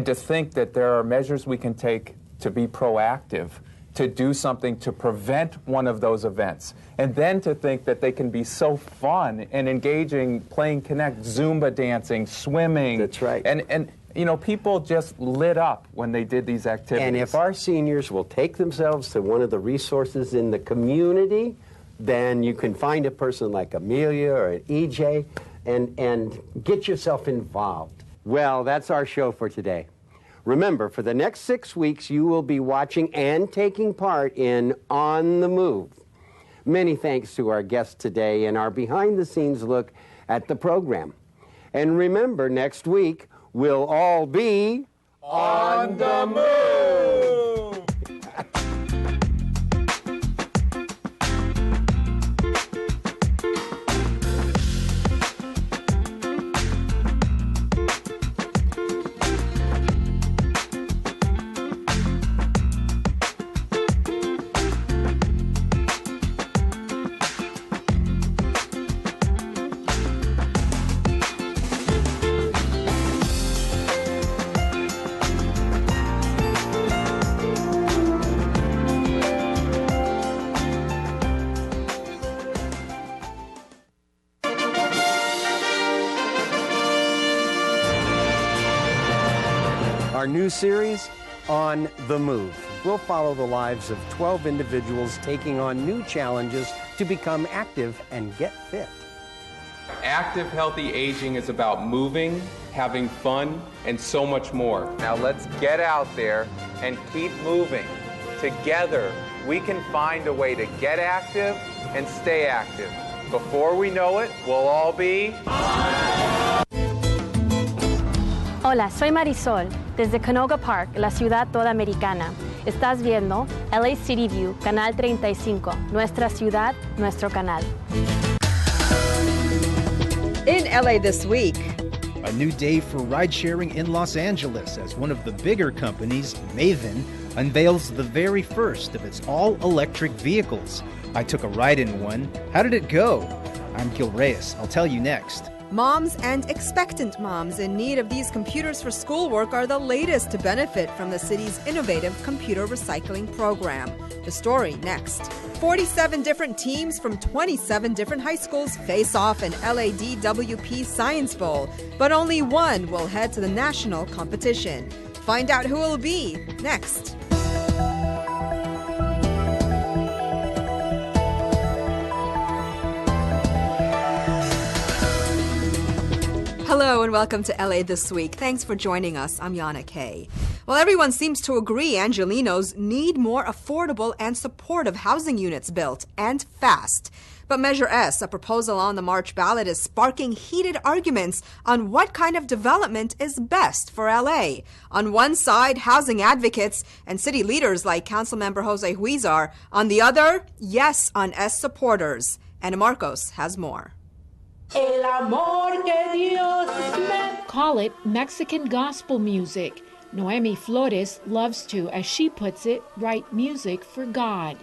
to think that there are measures we can take to be proactive, to do something to prevent one of those events, and then to think that they can be so fun and engaging, playing Connect, Zumba dancing, swimming. That's right. And you know, people just lit up when they did these activities. And if our seniors will take themselves to one of the resources in the community, then you can find a person like Amelia or an EJ and get yourself involved. Well, that's our show for today. Remember, for the next 6 weeks, you will be watching and taking part in On the Move. Many thanks to our guests today and our behind-the-scenes look at the program. And remember, next week, we'll all be On the Move! our new series, On the Move. We'll follow the lives of 12 individuals taking on new challenges to become active and get fit. Active, healthy aging is about moving, having fun, and so much more. Now let's get out there and keep moving. Together, we can find a way to get active and stay active. Before we know it, we'll all be... Hola, soy Marisol, desde Canoga Park, la ciudad toda americana. Estás viendo LA City View, Canal 35, nuestra ciudad, nuestro canal. In LA this week, a new day for ride-sharing in Los Angeles as one of the bigger companies, Maven, unveils the very first of its all-electric vehicles. I took a ride in one. How did it go? I'm Gil Reyes. I'll tell you next. moms and expectant moms in need of these computers for schoolwork are the latest to benefit from the city's innovative computer recycling program. The story next. 47 different teams from 27 different high schools face off in LADWP Science Bowl, but only one will head to the national competition. Find out who it will be next. Hello and welcome to LA This Week. Thanks for joining us. I'm Yana Kay. Well, everyone seems to agree Angelenos need more affordable and supportive housing units built, and fast. But Measure S, a proposal on the March ballot, is sparking heated arguments on what kind of development is best for LA. On one side, housing advocates and city leaders like Councilmember Jose Huizar. On the other, yes on S supporters. Ana Marcos has more. El amor que Dios me... Call it Mexican gospel music. Noemi Flores loves to, as she puts it, write music for God.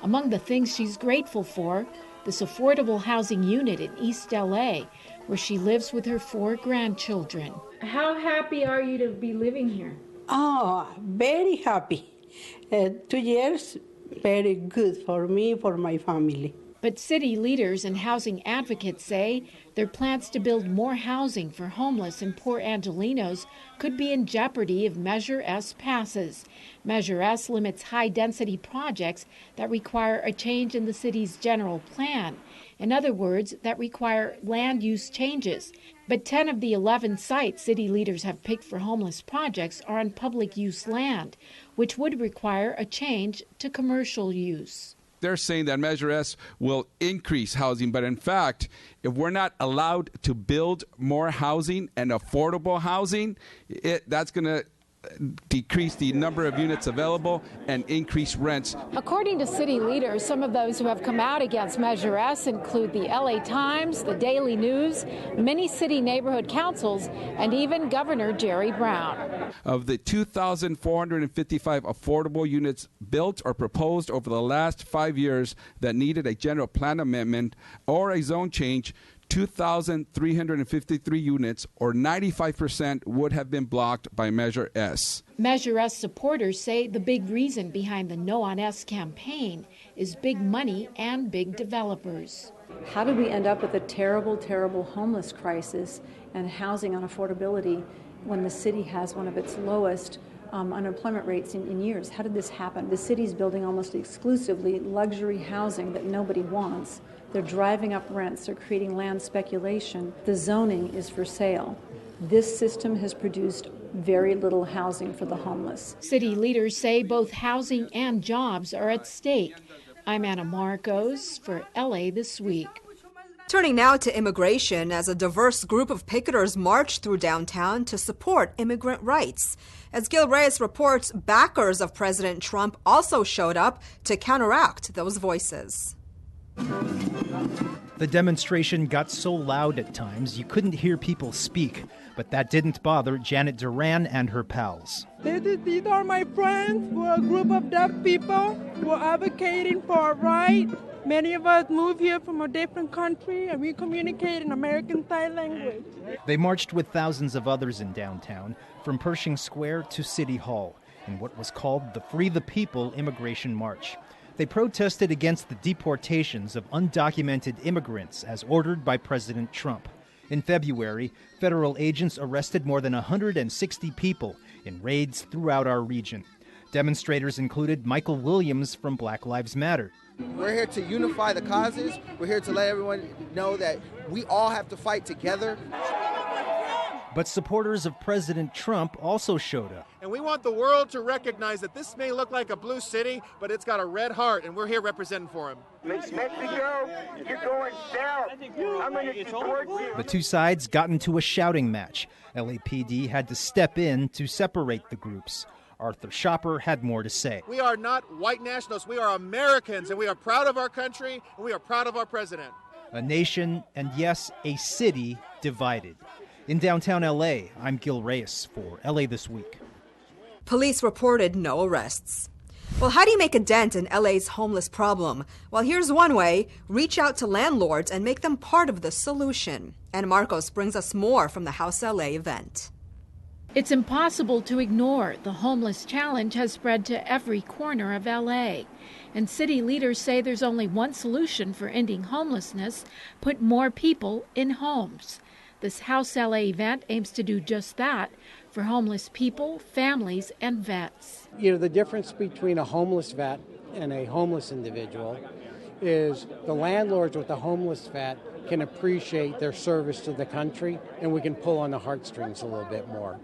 Among the things she's grateful for, this affordable housing unit in East LA, where she lives with her 4 grandchildren. How happy are you to be living here? Oh, very happy. 2 years, very good for me, for my family. But city leaders and housing advocates say their plans to build more housing for homeless and poor Angelenos could be in jeopardy if Measure S passes. Measure S limits high-density projects that require a change in the city's general plan. In other words, that require land use changes. But 10 of the 11 sites city leaders have picked for homeless projects are on public use land, which would require a change to commercial use. They're saying that Measure S will increase housing, but in fact, if we're not allowed to build more housing and affordable housing, that's going to decrease the number of units available and increase rents. According to city leaders, some of those who have come out against Measure S include the LA Times, the Daily News, many city neighborhood councils, and even Governor Jerry Brown. Of the 2,455 affordable units built or proposed over the last 5 years that needed a general plan amendment or a zone change, 2,353 units, or 95%, would have been blocked by Measure S. Measure S supporters say the big reason behind the No on S campaign is big money and big developers. How did we end up with a terrible, terrible homeless crisis and housing unaffordability when the city has one of its lowest unemployment rates in years? How did this happen? The city's building almost exclusively luxury housing that nobody wants. They're driving up rents. They're creating land speculation. The zoning is for sale. This system has produced very little housing for the homeless. City leaders say both housing and jobs are at stake. I'm Anna Marcos for LA This Week. Turning now to immigration, as a diverse group of picketers marched through downtown to support immigrant rights. As Gil Reyes reports, backers of President Trump also showed up to counteract those voices. The demonstration got so loud at times you couldn't hear people speak, but that didn't bother Janet Duran and her pals. These are my friends. We're a group of deaf people. We're advocating for a right. Many of us moved here from a different country, and we communicate in American Sign Language. They marched with thousands of others in downtown, from Pershing Square to City Hall, in what was called the Free the People Immigration March. They protested against the deportations of undocumented immigrants as ordered by President Trump. In February, federal agents arrested more than 160 people in raids throughout our region. Demonstrators included Michael Williams from Black Lives Matter. We're here to unify the causes. We're here to let everyone know that we all have to fight together. But supporters of President Trump also showed up. And we want the world to recognize that this may look like a blue city, but it's got a red heart, and we're here representing for him. Mexico, you're going south. I'm going to support you. The two sides got into a shouting match. LAPD had to step in to separate the groups. Arthur Schopper had more to say. We are not white nationalists. We are Americans, and we are proud of our country, and we are proud of our president. A nation, and yes, a city divided. In downtown LA, I'm Gil Reyes for LA This Week. Police reported no arrests. Well, how do you make a dent in LA's homeless problem? Well, here's one way. Reach out to landlords and make them part of the solution. And Marcos brings us more from the House LA event. It's impossible to ignore. The homeless challenge has spread to every corner of LA. And city leaders say there's only one solution for ending homelessness: put more people in homes. This House LA event aims to do just that for homeless people, families, and vets. You know, the difference between a homeless vet and a homeless individual is the landlords with the homeless vet can appreciate their service to the country, and we can pull on the heartstrings a little bit more.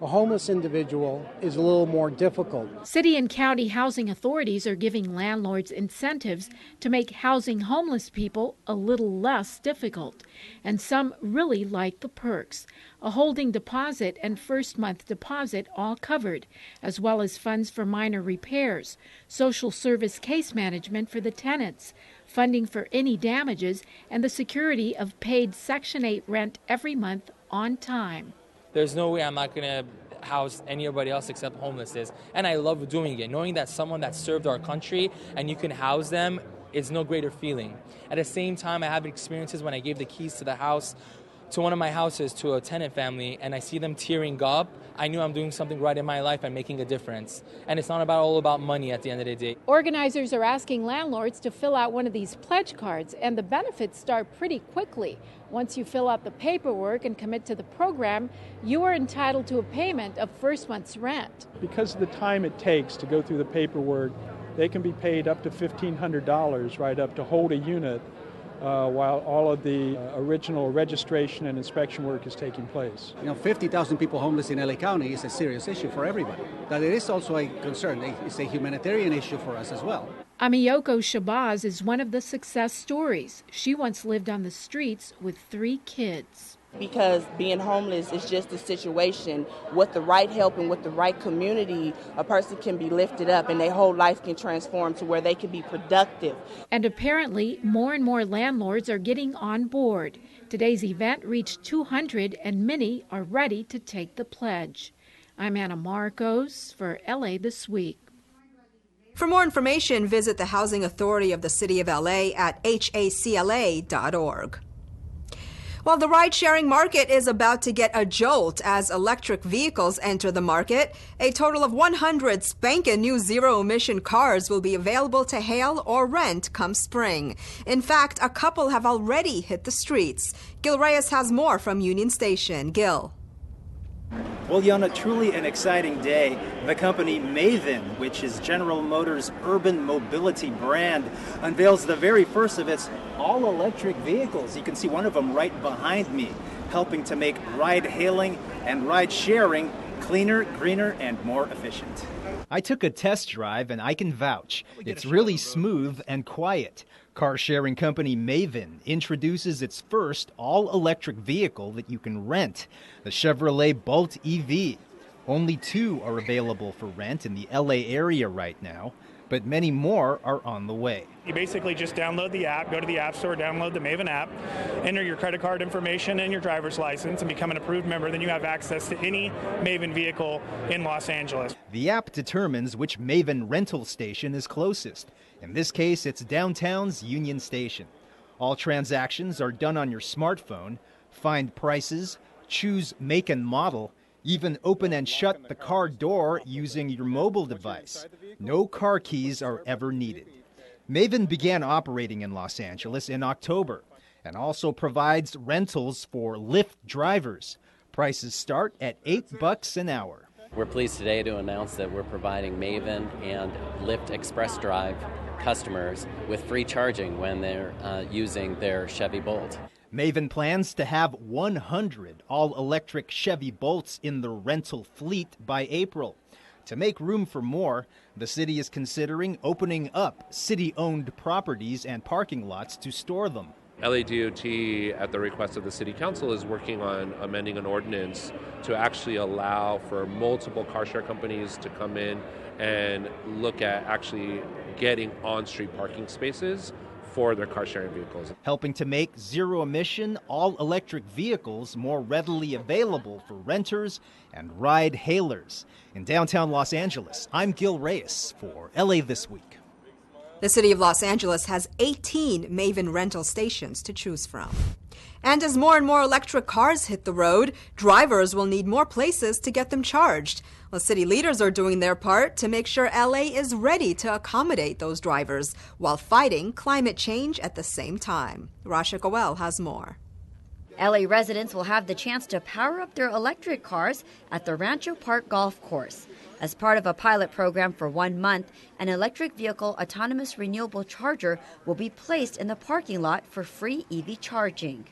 A homeless individual is a little more difficult. City and county housing authorities are giving landlords incentives to make housing homeless people a little less difficult. And some really like the perks: a holding deposit and first-month deposit all covered, as well as funds for minor repairs, social service case management for the tenants, funding for any damages, and the security of paid Section 8 rent every month on time. There's no way I'm not going to house anybody else except homeless. And I love doing it. Knowing that someone that served our country and you can house them is no greater feeling. At the same time, I have experiences when I gave the keys to the house, to one of my houses, to a tenant family, and I see them tearing up. I knew I'm doing something right in my life and making a difference. And it's not all about money at the end of the day. Organizers are asking landlords to fill out one of these pledge cards, and the benefits start pretty quickly. Once you fill out the paperwork and commit to the program, you are entitled to a payment of first month's rent. Because of the time it takes to go through the paperwork, they can be paid up to $1,500 right up to hold a unit while all of the original registration and inspection work is taking place. You know, 50,000 people homeless in LA County is a serious issue for everybody. But it is also a concern. It's a humanitarian issue for us as well. Amiyoko Shabazz is one of the success stories. She once lived on the streets with 3 kids. Because being homeless is just a situation. With the right help and with the right community, a person can be lifted up and their whole life can transform to where they can be productive. And apparently, more and more landlords are getting on board. Today's event reached 200 and many are ready to take the pledge. I'm Anna Marcos for LA This Week. For more information, visit the Housing Authority of the City of LA at hacla.org. Well, the ride-sharing market is about to get a jolt as electric vehicles enter the market. A total of 100 spankin' new zero-emission cars will be available to hail or rent come spring. In fact, a couple have already hit the streets. Gil Reyes has more from Union Station. Gil. Well, Yana, truly an exciting day. The company Maven, which is General Motors' urban mobility brand, unveils the very first of its all-electric vehicles. You can see one of them right behind me, helping to make ride-hailing and ride-sharing cleaner, greener, and more efficient. I took a test drive and I can vouch. It's really smooth and quiet. Car-sharing company Maven introduces its first all-electric vehicle that you can rent, the Chevrolet Bolt EV. Only 2 are available for rent in the LA area right now, but many more are on the way. You basically just download the app, go to the App Store, download the Maven app, enter your credit card information and your driver's license, and become an approved member. Then you have access to any Maven vehicle in Los Angeles. The app determines which Maven rental station is closest. In this case, it's downtown's Union Station. All transactions are done on your smartphone. Find prices, choose make and model, even open and shut the car door using your mobile device. No car keys are ever needed. Maven began operating in Los Angeles in October and also provides rentals for Lyft drivers. Prices start at $8 an hour. We're pleased today to announce that we're providing Maven and Lyft Express Drive customers with free charging when they're using their Chevy Bolt. Maven plans to have 100 all-electric Chevy Bolts in the rental fleet by April. To make room for more, the city is considering opening up city-owned properties and parking lots to store them. LADOT, at the request of the City Council, is working on amending an ordinance to actually allow for multiple car share companies to come in and look at actually getting on-street parking spaces for their car sharing vehicles. Helping to make zero-emission, all-electric vehicles more readily available for renters and ride-hailers. In downtown Los Angeles, I'm Gil Reyes for LA This Week. The city of Los Angeles has 18 Maven rental stations to choose from. And as more and more electric cars hit the road, drivers will need more places to get them charged. Well, city leaders are doing their part to make sure LA is ready to accommodate those drivers while fighting climate change at the same time. Rasha Goel has more. LA residents will have the chance to power up their electric cars at the Rancho Park Golf Course. As part of a pilot program for 1 month, an electric vehicle autonomous renewable charger will be placed in the parking lot for free EV charging.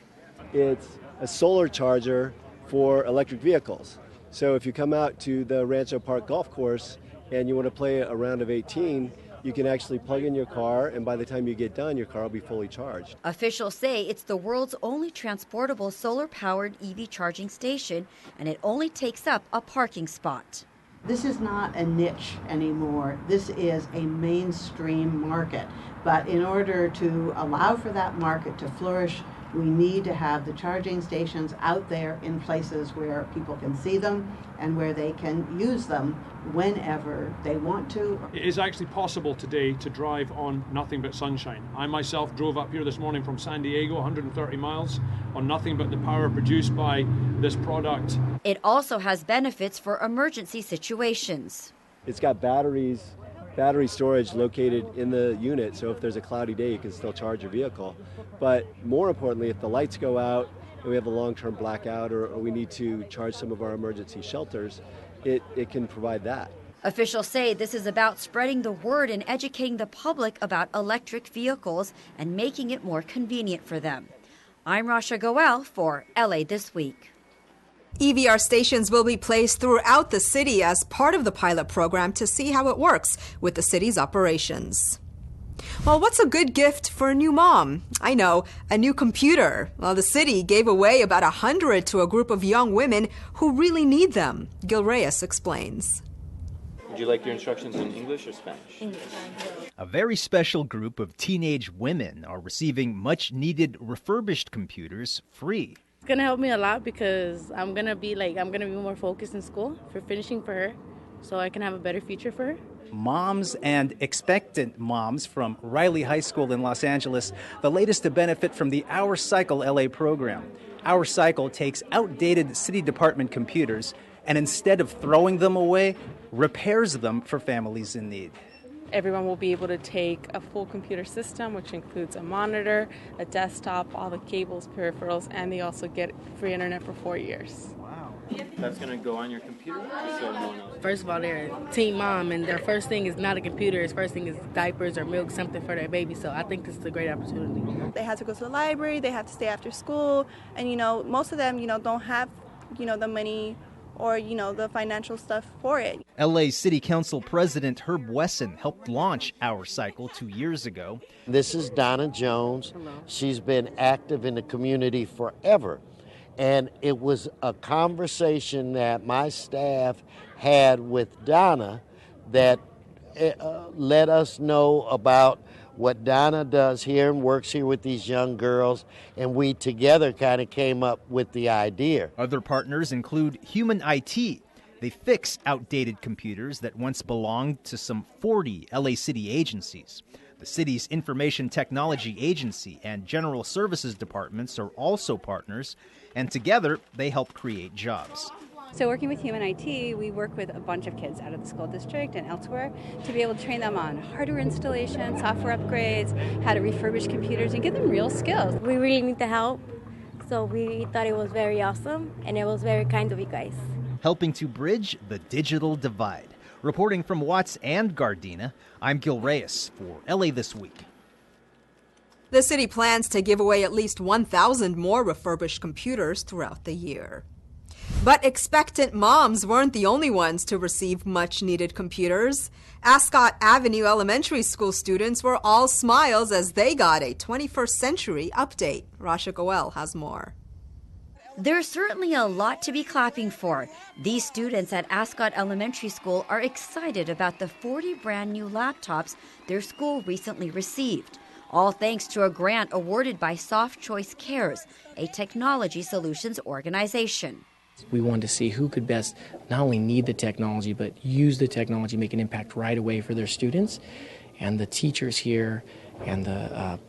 It's a solar charger for electric vehicles. So if you come out to the Rancho Park Golf Course and you want to play a round of 18, you can actually plug in your car, and by the time you get done, your car will be fully charged. Officials say it's the world's only transportable solar-powered EV charging station, and it only takes up a parking spot. This is not a niche anymore. This is a mainstream market. But in order to allow for that market to flourish, we need to have the charging stations out there in places where people can see them and where they can use them whenever they want to. It is actually possible today to drive on nothing but sunshine. I myself drove up here this morning from San Diego, 130 miles, on nothing but the power produced by this product. It also has benefits for emergency situations. It's got battery storage located in the unit, so if there's a cloudy day, you can still charge your vehicle. But more importantly, if the lights go out and we have a long-term blackout or we need to charge some of our emergency shelters, it can provide that. Officials say this is about spreading the word and educating the public about electric vehicles and making it more convenient for them. I'm Rasha Goel for LA This Week. EVR stations will be placed throughout the city as part of the pilot program to see how it works with the city's operations. Well, what's a good gift for a new mom? I know, a new computer. Well, the city gave away about 100 to a group of young women who really need them. Gil Reyes explains. Would you like your instructions in English or Spanish? English. A very special group of teenage women are receiving much-needed refurbished computers free. It's going to help me a lot because I'm going to be more focused in school for finishing for her so I can have a better future for her. moms and expectant moms from Riley High School in Los Angeles, the latest to benefit from the Our Cycle LA program. Our Cycle takes outdated city department computers and instead of throwing them away, repairs them for families in need. Everyone will be able to take a full computer system, which includes a monitor, a desktop, all the cables, peripherals, and they also get free internet for 4 years. Wow. That's going to go on your computer? So no one knows. First of all, they're a teen mom, and their first thing is not a computer. His first thing is diapers or milk, something for their baby. So I think this is a great opportunity. They have to go to the library, they have to stay after school, and, most of them, don't have, the money or, the financial stuff for it. LA City Council President Herb Wesson helped launch Our Cycle 2 years ago. This is Donna Jones. She's been active in the community forever. And it was a conversation that my staff had with Donna that let us know about what Donna does here and works here with these young girls, and we together kind of came up with the idea. Other partners include Human IT. They fix outdated computers that once belonged to some 40 LA City agencies. The city's Information Technology Agency and General Services departments are also partners, and together they help create jobs. So working with Human IT, we work with a bunch of kids out of the school district and elsewhere to be able to train them on hardware installation, software upgrades, how to refurbish computers, and give them real skills. We really need the help, so we thought it was very awesome, and it was very kind of you guys. Helping to bridge the digital divide. Reporting from Watts and Gardena, I'm Gil Reyes for LA This Week. The city plans to give away at least 1,000 more refurbished computers throughout the year. But expectant moms weren't the only ones to receive much-needed computers. Ascot Avenue Elementary School students were all smiles as they got a 21st century update. Rasha Goel has more. There's certainly a lot to be clapping for. These students at Ascot Elementary School are excited about the 40 brand new laptops their school recently received, all thanks to a grant awarded by Soft Choice Cares, a technology solutions organization. We wanted to see who could best not only need the technology, but use the technology, make an impact right away for their students. And the teachers here and the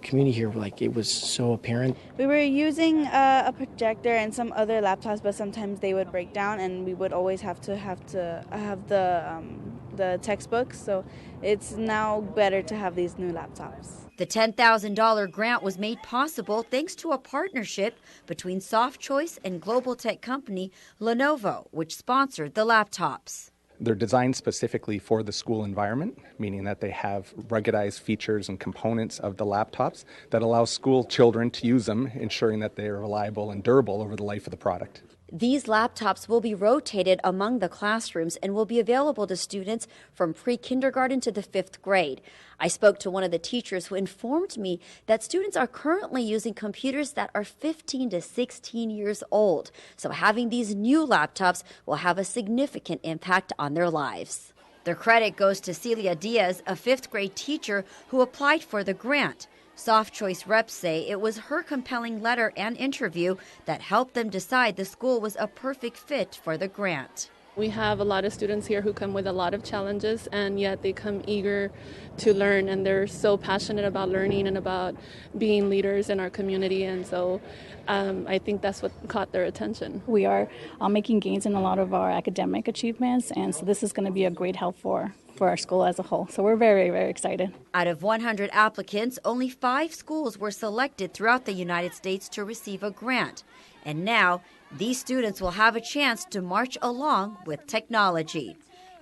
community here, it was so apparent. We were using a projector and some other laptops, but sometimes they would break down, and we would always have to have the textbooks. So it's now better to have these new laptops. The $10,000 grant was made possible thanks to a partnership between Soft Choice and global tech company Lenovo, which sponsored the laptops. They're designed specifically for the school environment, meaning that they have ruggedized features and components of the laptops that allow school children to use them, ensuring that they are reliable and durable over the life of the product. These laptops will be rotated among the classrooms and will be available to students from pre-kindergarten to the 5th grade. I spoke to one of the teachers who informed me that students are currently using computers that are 15 to 16 years old. So having these new laptops will have a significant impact on their lives. The credit goes to Celia Diaz, a 5th grade teacher who applied for the grant. Soft Choice reps say it was her compelling letter and interview that helped them decide the school was a perfect fit for the grant. We have a lot of students here who come with a lot of challenges, and yet they come eager to learn, and they're so passionate about learning and about being leaders in our community, and so I think that's what caught their attention. We are making gains in a lot of our academic achievements, and so this is going to be a great help for our school as a whole. So we're very, very excited. Out of 100 applicants, only 5 schools were selected throughout the United States to receive a grant. And now, these students will have a chance to march along with technology.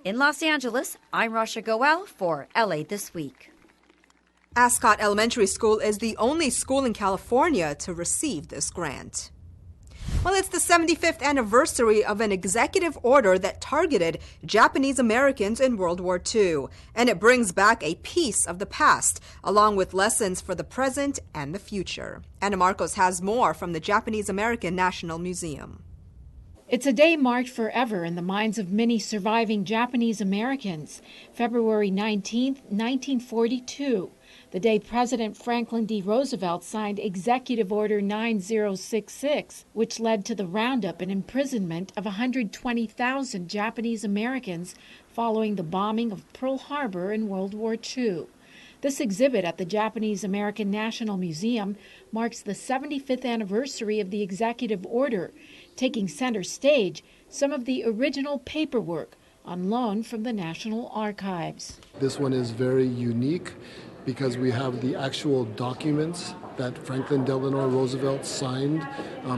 In Los Angeles, I'm Rasha Goel for LA This Week. Ascot Elementary School is the only school in California to receive this grant. Well, it's the 75th anniversary of an executive order that targeted Japanese Americans in World War II, and it brings back a piece of the past, along with lessons for the present and the future. Anna Marcos has more from the Japanese American National Museum. It's a day marked forever in the minds of many surviving Japanese Americans. February 19, 1942. the day President Franklin D. Roosevelt signed Executive Order 9066, which led to the roundup and imprisonment of 120,000 Japanese Americans following the bombing of Pearl Harbor in World War II. This exhibit at the Japanese American National Museum marks the 75th anniversary of the Executive Order, taking center stage some of the original paperwork on loan from the National Archives. This one is very unique because we have the actual documents that Franklin Delano Roosevelt signed.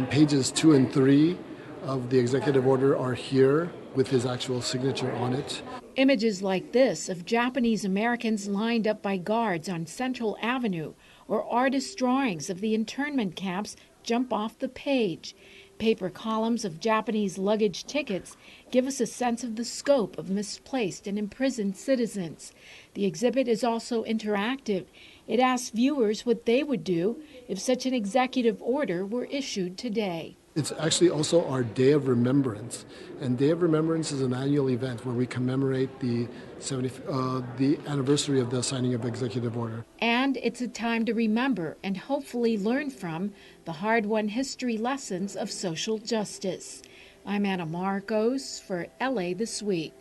Pages 2 and 3 of the executive order are here with his actual signature on it. Images like this of Japanese Americans lined up by guards on Central Avenue or artist drawings of the internment camps jump off the page. Paper columns of Japanese luggage tickets give us a sense of the scope of misplaced and imprisoned citizens. The exhibit is also interactive. It asks viewers what they would do if such an executive order were issued today. It's actually also our Day of Remembrance, and Day of Remembrance is an annual event where we commemorate the anniversary of the signing of the executive order. And it's a time to remember and hopefully learn from the hard-won history lessons of social justice. I'm Anna Marcos for LA This Week.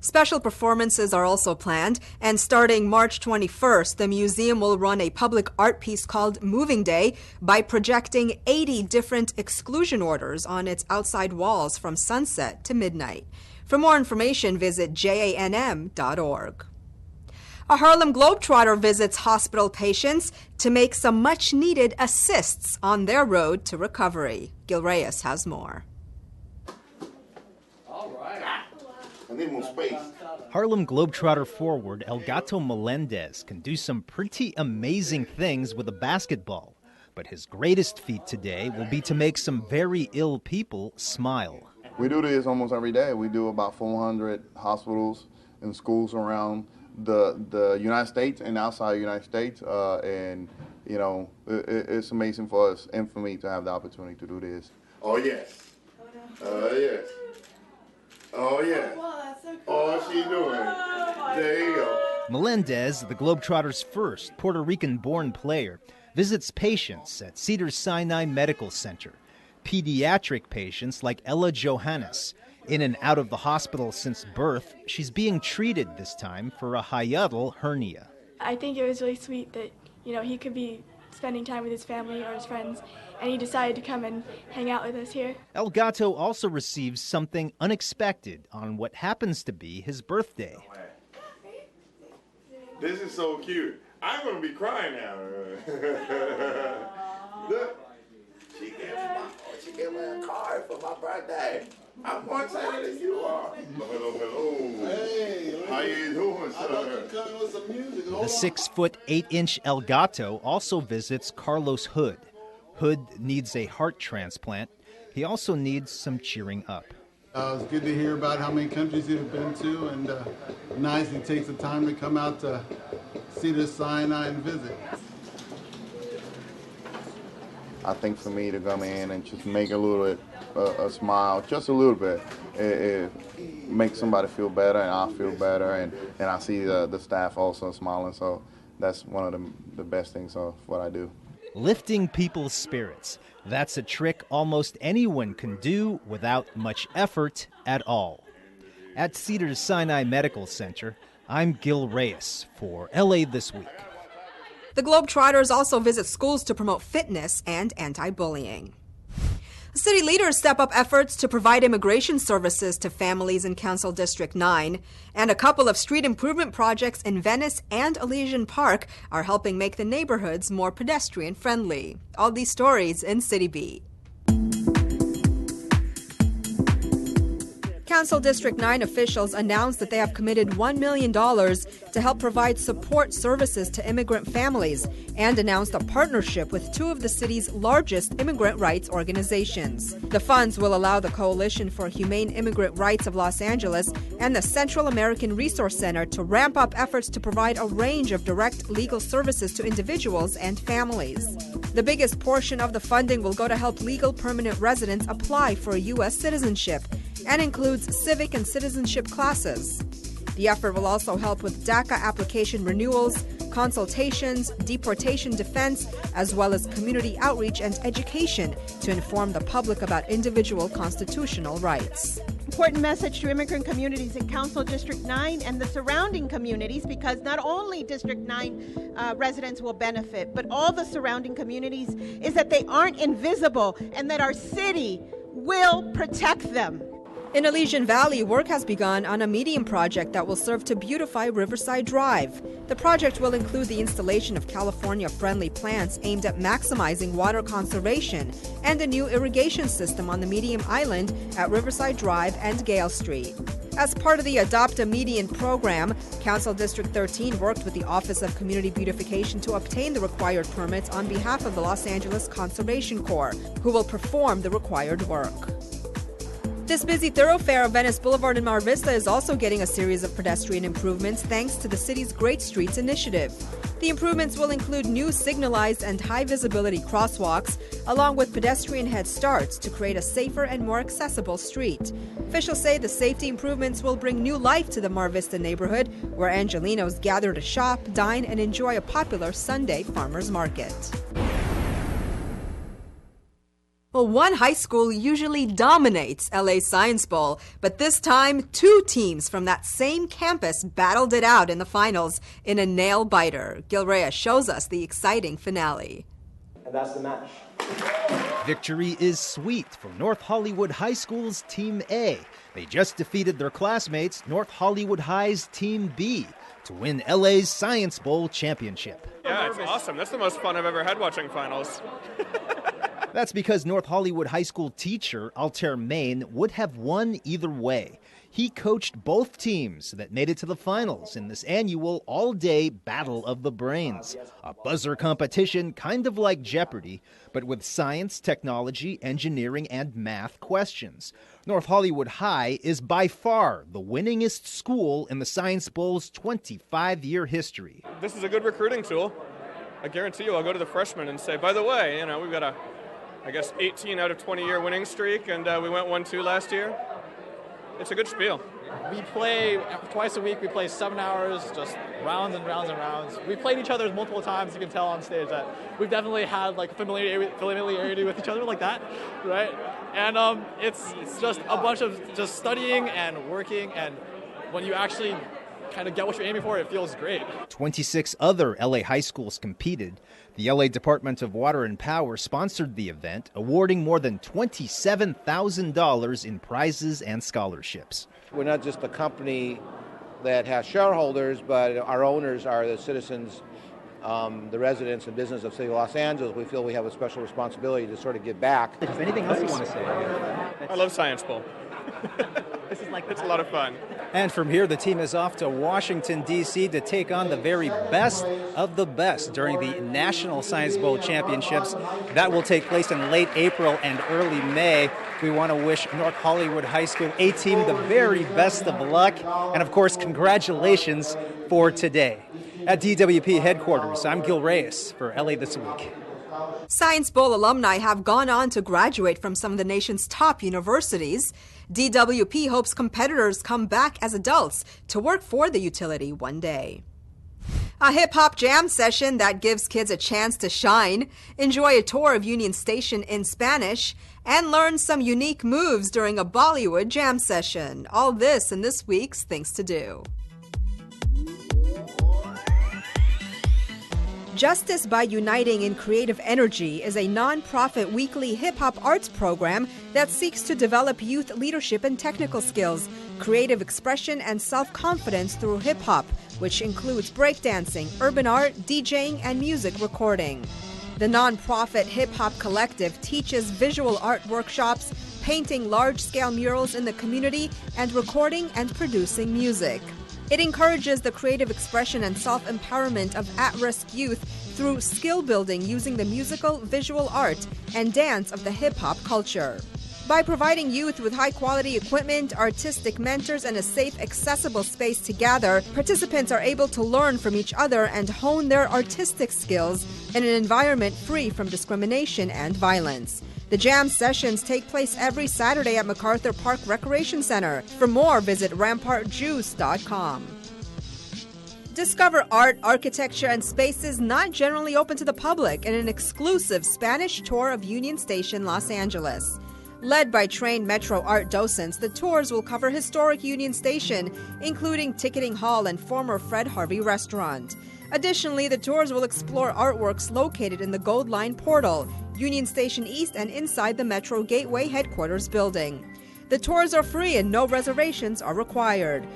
Special performances are also planned, and starting March 21st, the museum will run a public art piece called Moving Day by projecting 80 different exclusion orders on its outside walls from sunset to midnight. For more information, visit janm.org. A Harlem Globetrotter visits hospital patients to make some much-needed assists on their road to recovery. Gil Reyes has more. I need more space. Harlem Globetrotter forward El Gato Melendez can do some pretty amazing things with a basketball. But his greatest feat today will be to make some very ill people smile. We do this almost every day. We do about 400 hospitals and schools around the United States and outside the United States. And, you know, it's amazing for us and for me to have the opportunity to do this. Oh, yes. Yes. Oh, yeah. Oh, she doing? There you go. Melendez, the Globetrotters' first Puerto Rican-born player, visits patients at Cedars-Sinai Medical Center. Pediatric patients like Ella Johannes. In and out of the hospital since birth, she's being treated this time for a hiatal hernia. I think it was really sweet that, you know, he could be spending time with his family or his friends, and he decided to come and hang out with us here. El Gato also receives something unexpected on what happens to be his birthday. This is so cute. I'm going to be crying now. Look, she gave me a card for my birthday. I'm more excited than you are. Hello. Hey. How you doing, sir? The 6', 8" El Gato also visits Carlos Hood. Hood needs a heart transplant. He also needs some cheering up. It's good to hear about how many countries he's been to, and nice he takes the time to come out to Cedars-Sinai and visit. I think for me to come in and just make a little bit, a smile, just a little bit, it makes somebody feel better, and I feel better, and I see the staff also smiling, so that's one of the best things of what I do. Lifting people's spirits. That's a trick almost anyone can do without much effort at all. At Cedars-Sinai Medical Center, I'm Gil Reyes for LA This Week. The Globetrotters also visit schools to promote fitness and anti-bullying. City leaders step up efforts to provide immigration services to families in Council District 9, and a couple of street improvement projects in Venice and Elysian Park are helping make the neighborhoods more pedestrian-friendly. All these stories in City Beat. Council District 9 officials announced that they have committed $1 million to help provide support services to immigrant families and announced a partnership with two of the city's largest immigrant rights organizations. The funds will allow the Coalition for Humane Immigrant Rights of Los Angeles and the Central American Resource Center to ramp up efforts to provide a range of direct legal services to individuals and families. The biggest portion of the funding will go to help legal permanent residents apply for U.S. citizenship and includes civic and citizenship classes. The effort will also help with DACA application renewals, consultations, deportation defense, as well as community outreach and education to inform the public about individual constitutional rights. Important message to immigrant communities in Council District 9 and the surrounding communities, because not only District 9 residents will benefit, but all the surrounding communities, is that they aren't invisible and that our city will protect them. In Elysian Valley, work has begun on a medium project that will serve to beautify Riverside Drive. The project will include the installation of California-friendly plants aimed at maximizing water conservation and a new irrigation system on the medium island at Riverside Drive and Gale Street. As part of the Adopt a Median program, Council District 13 worked with the Office of Community Beautification to obtain the required permits on behalf of the Los Angeles Conservation Corps, who will perform the required work. This busy thoroughfare of Venice Boulevard in Mar Vista is also getting a series of pedestrian improvements thanks to the city's Great Streets initiative. The improvements will include new signalized and high-visibility crosswalks, along with pedestrian head starts to create a safer and more accessible street. Officials say the safety improvements will bring new life to the Mar Vista neighborhood, where Angelenos gather to shop, dine, and enjoy a popular Sunday farmers market. Well, one high school usually dominates LA Science Bowl, but this time, two teams from that same campus battled it out in the finals in a nail-biter. Gil Reyes shows us the exciting finale. And that's the match. Victory is sweet for North Hollywood High School's Team A. They just defeated their classmates, North Hollywood High's Team B, to win LA's Science Bowl championship. Yeah, it's awesome. That's the most fun I've ever had watching finals. That's because North Hollywood High School teacher Altair Main would have won either way. He coached both teams that made it to the finals in this annual all-day Battle of the Brains, a buzzer competition kind of like Jeopardy, but with science, technology, engineering, and math questions. North Hollywood High is by far the winningest school in the Science Bowl's 25-year history. This is a good recruiting tool. I guarantee you I'll go to the freshmen and say, by the way, we've got 18 out of 20-year winning streak, and we went 1-2 last year. It's a good spiel. We play twice a week. We play 7 hours, just rounds and rounds and rounds. We've played each other multiple times. You can tell on stage that we've definitely had familiarity with each other like that, right? And it's just a bunch of just studying and working, and when you actually kind of get what you're aiming for, it feels great. 26 other LA high schools competed. The LA Department of Water and Power sponsored the event, awarding more than $27,000 in prizes and scholarships. We're not just a company that has shareholders, but our owners are the citizens, the residents and business of the city of Los Angeles. We feel we have a special responsibility to sort of give back. Is there anything else you want to say? I love Science Bowl. It's a lot of fun. And from here, the team is off to Washington, D.C. to take on the very best of the best during the National Science Bowl Championships. That will take place in late April and early May. We want to wish North Hollywood High School A-Team the very best of luck. And, of course, congratulations for today. At DWP headquarters, I'm Gil Reyes for LA This Week. Science Bowl alumni have gone on to graduate from some of the nation's top universities. DWP hopes competitors come back as adults to work for the utility one day. A hip-hop jam session that gives kids a chance to shine, enjoy a tour of Union Station in Spanish, and learn some unique moves during a Bollywood jam session. All this in this week's Things to Do. Justice by Uniting in Creative Energy is a non-profit weekly hip-hop arts program that seeks to develop youth leadership and technical skills, creative expression, and self-confidence through hip-hop, which includes breakdancing, urban art, DJing, and music recording. The non-profit hip-hop collective teaches visual art workshops, painting large-scale murals in the community, and recording and producing music. It encourages the creative expression and self-empowerment of at-risk youth through skill building using the musical, visual art, and dance of the hip-hop culture. By providing youth with high-quality equipment, artistic mentors, and a safe, accessible space to gather, participants are able to learn from each other and hone their artistic skills in an environment free from discrimination and violence. The jam sessions take place every Saturday at MacArthur Park Recreation Center. For more, visit rampartjuice.com. Discover art, architecture, and spaces not generally open to the public in an exclusive Spanish tour of Union Station, Los Angeles. Led by trained Metro art docents, the tours will cover historic Union Station, including Ticketing Hall and former Fred Harvey restaurant. Additionally, the tours will explore artworks located in the Gold Line Portal, Union Station East, and inside the Metro Gateway headquarters building. The tours are free and no reservations are required.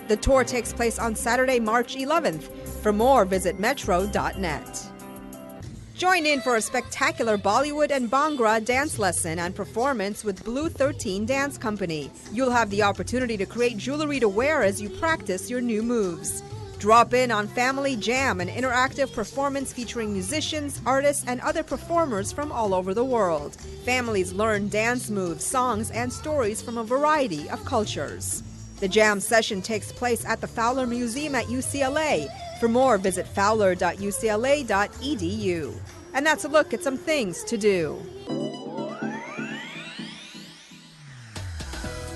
The tour takes place on Saturday, March 11th. For more, visit metro.net. Join in for a spectacular Bollywood and Bhangra dance lesson and performance with Blue 13 Dance Company. You'll have the opportunity to create jewelry to wear as you practice your new moves. Drop in on Family Jam, an interactive performance featuring musicians, artists, and other performers from all over the world. Families learn dance moves, songs, and stories from a variety of cultures. The jam session takes place at the Fowler Museum at UCLA. For more, visit fowler.ucla.edu. And that's a look at some things to do.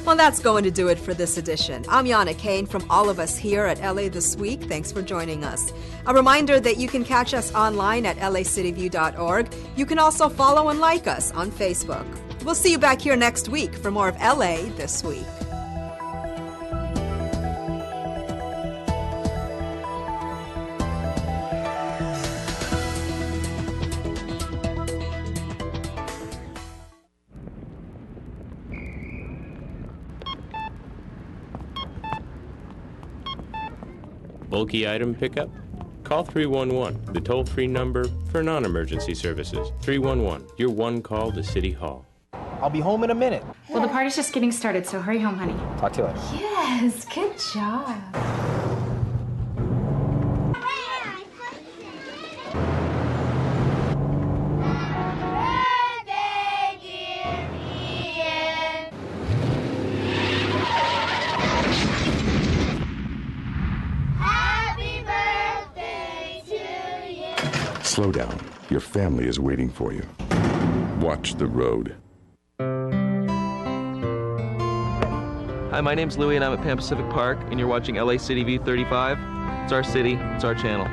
Well, that's going to do it for this edition. I'm Yana Kane from all of us here at LA This Week. Thanks for joining us. A reminder that you can catch us online at lacityview.org. You can also follow and like us on Facebook. We'll see you back here next week for more of LA This Week. Bulky item pickup? Call 311, the toll-free number for non-emergency services. 311, your one call to City Hall. I'll be home in a minute. Well, the party's just getting started, so hurry home, honey. Talk to you later. Yes, good job. Slow down. Your family is waiting for you. Watch the road. Hi, my name's Louie, and I'm at Pan Pacific Park, and you're watching LA City View 35. It's our city. It's our channel.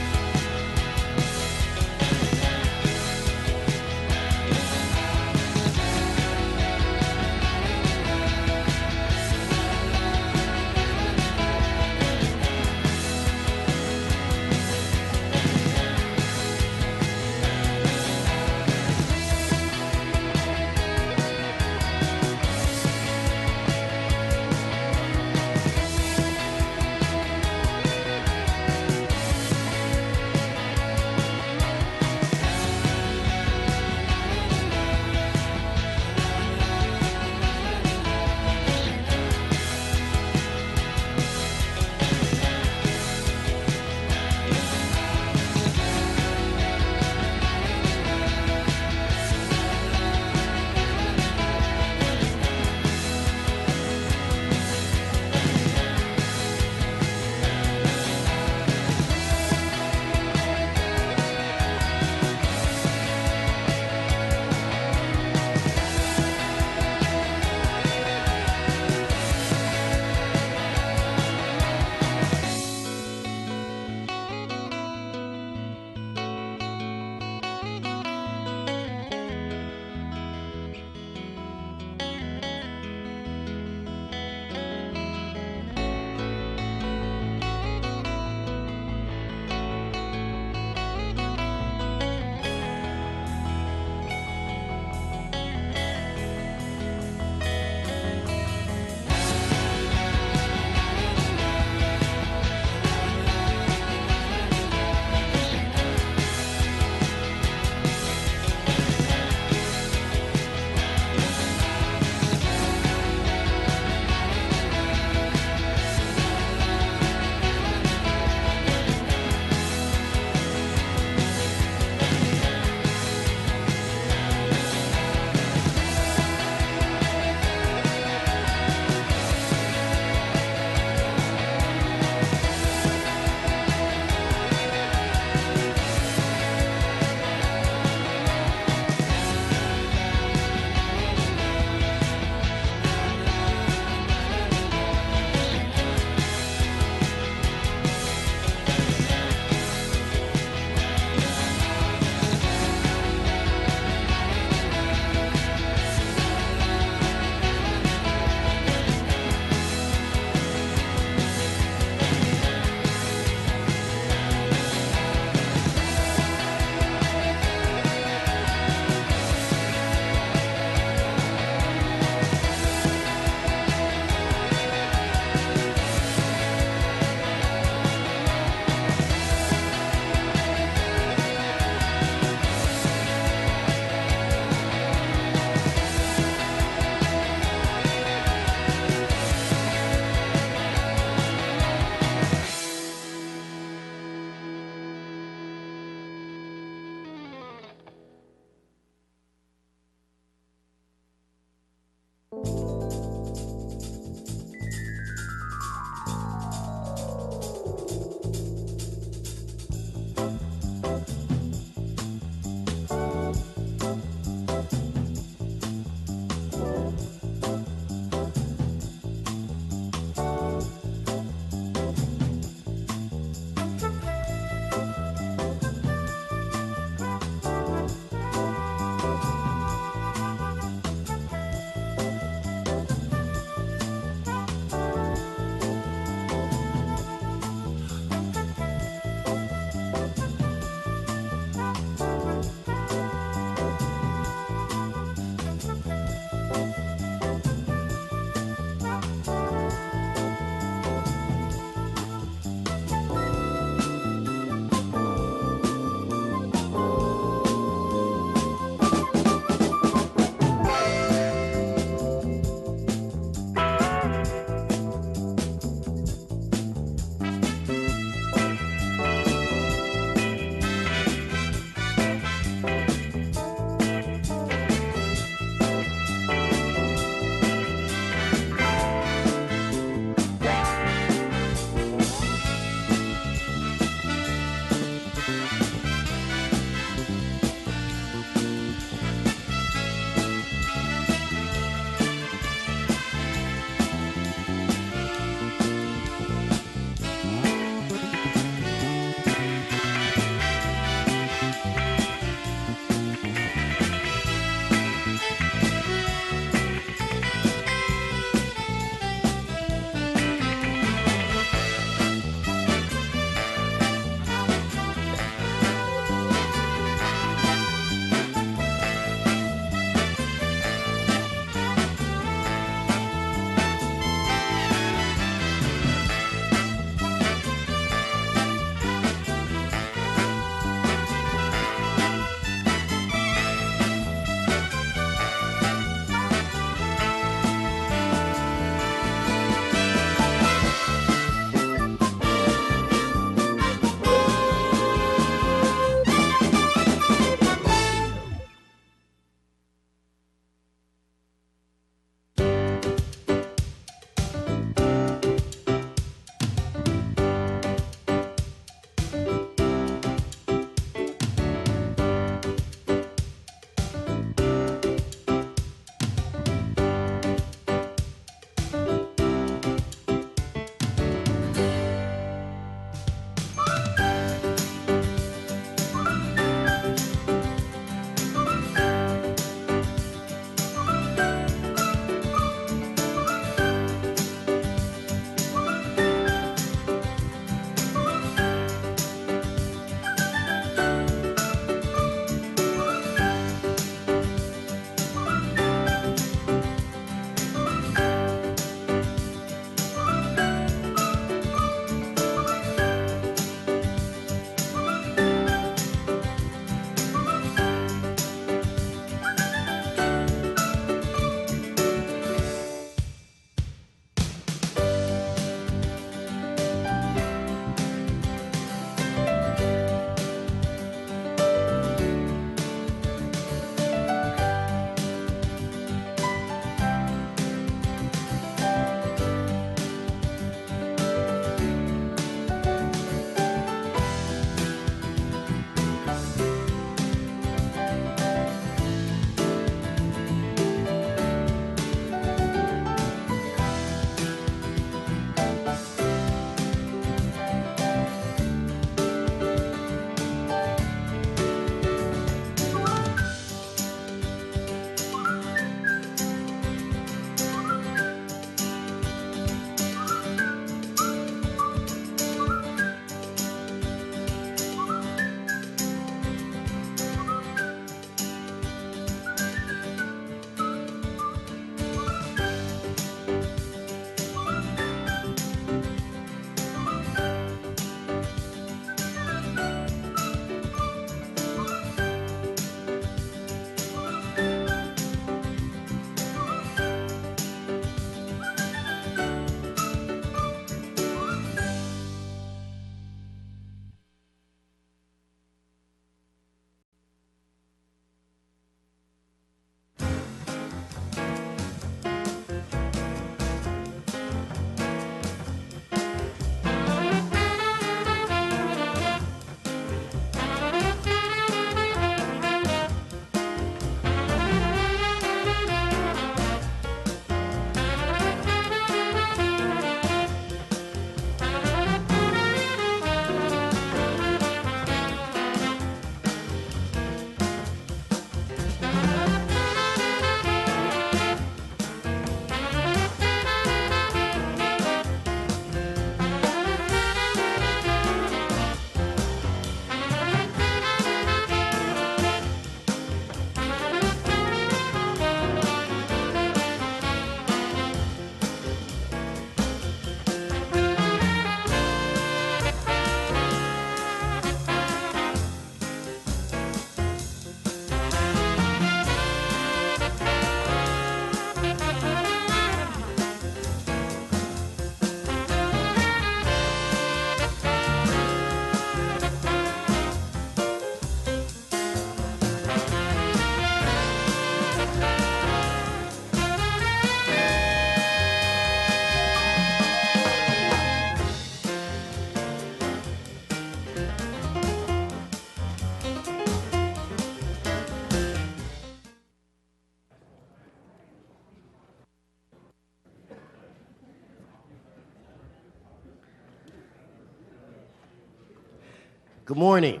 Good morning.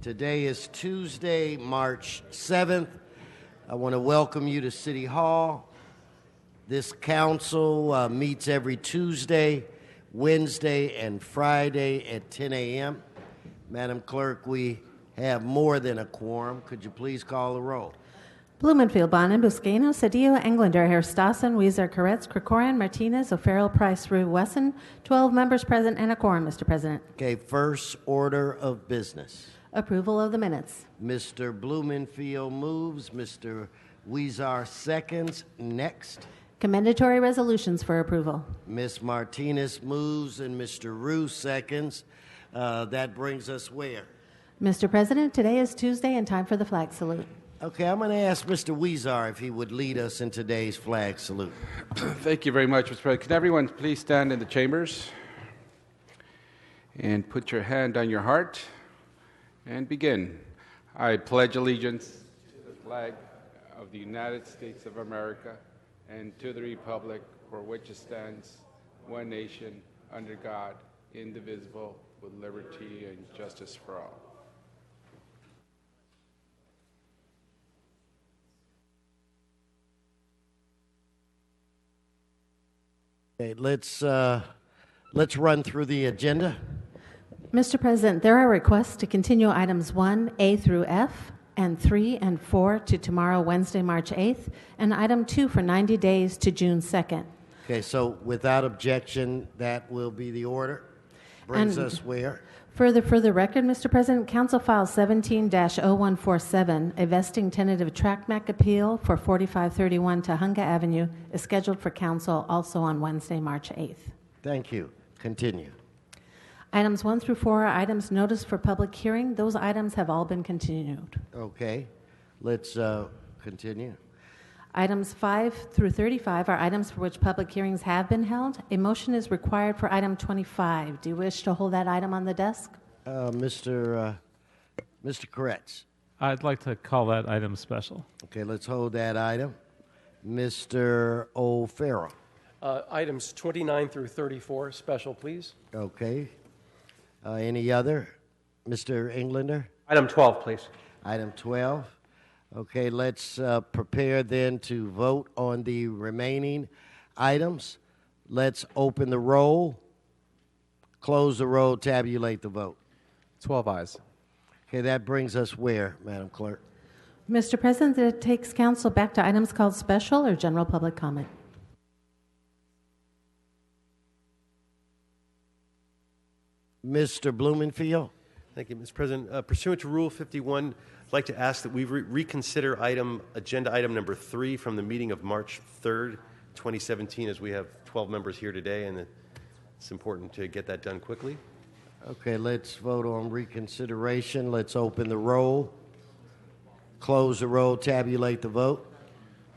Today is Tuesday, March 7th. I want to welcome you to City Hall. This council meets every Tuesday, Wednesday, and Friday at 10 a.m. Madam Clerk, we have more than a quorum. Could you please call the roll? Blumenfield, Bonin, Buscaino, Cedillo, Englander, Herstassen, Weezer, Koretz, Krikorian, Martinez, O'Farrell, Price, Rue, Wesson. 12 members present and a quorum, Mr. President. Okay, first order of business. Approval of the minutes. Mr. Blumenfield moves. Mr. Weezer seconds. Next. Commendatory resolutions for approval. Ms. Martinez moves and Mr. Rue seconds. That brings us where? Mr. President, today is Tuesday and time for the flag salute. Okay, I'm going to ask Mr. Weezer if he would lead us in today's flag salute. Thank you very much, Mr. President. Can everyone please stand in the chambers and put your hand on your heart and begin. I pledge allegiance to the flag of the United States of America and to the republic for which it stands, one nation, under God, indivisible, with liberty and justice for all. Okay, let's run through the agenda. Mr. President, there are requests to continue items 1A through F and 3 and 4 to tomorrow, Wednesday, March 8th, and item 2 for 90 days to June 2nd. Okay, so without objection, that will be the order. Brings us where? For the record, Mr. President, Council File 17-0147, a vesting tentative TRACMAC appeal for 4531 Tahunga Avenue, is scheduled for Council also on Wednesday, March 8th. Thank you. Continue. Items 1 through 4 are items noticed for public hearing. Those items have all been continued. Okay, let's continue. Items 5 through 35 are items for which public hearings have been held. A motion is required for item 25. Do you wish to hold that item on the desk? Mr. Koretz. I'd like to call that item special. Okay, let's hold that item. Mr. O'Farrell. Items 29 through 34, special, please. Okay. Any other? Mr. Englander? Item 12, please. Item 12. Okay, let's prepare then to vote on the remaining items. Let's open the roll, close the roll, tabulate the vote. 12 ayes. Okay, that brings us where, Madam Clerk? Mr. President, it takes Council back to items called special or general public comment. Mr. Blumenfield. Thank you, Mr. President. Pursuant to Rule 51, I'd like to ask that we reconsider agenda item number 3 from the meeting of March 3rd, 2017, as we have 12 members here today, and it's important to get that done quickly. Okay, let's vote on reconsideration. Let's open the roll, close the roll, tabulate the vote.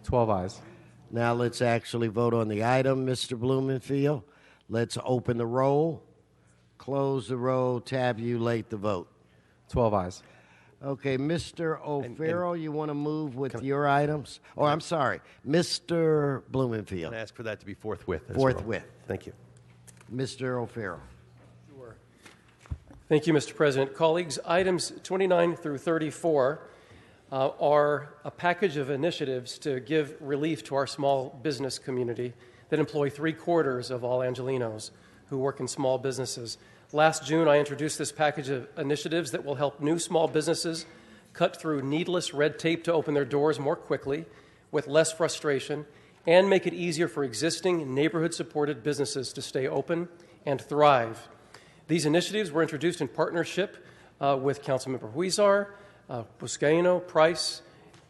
12 ayes. Now let's actually vote on the item, Mr. Blumenfield. Let's open the roll, close the roll, tabulate the vote. 12 ayes. Okay, Mr. O'Farrell, you want to move with your items? Oh, I'm sorry, Mr. Blumenfield. I ask for that to be forthwith. Forthwith. Well. Thank you. Mr. O'Farrell. Sure. Thank you, Mr. President. Colleagues, items 29 through 34 are a package of initiatives to give relief to our small business community that employ 3/4 of all Angelenos who work in small businesses. Last June, I introduced this package of initiatives that will help new small businesses cut through needless red tape to open their doors more quickly with less frustration and make it easier for existing neighborhood-supported businesses to stay open and thrive. These initiatives were introduced in partnership with Councilmember Huizar, Buscaino, Price,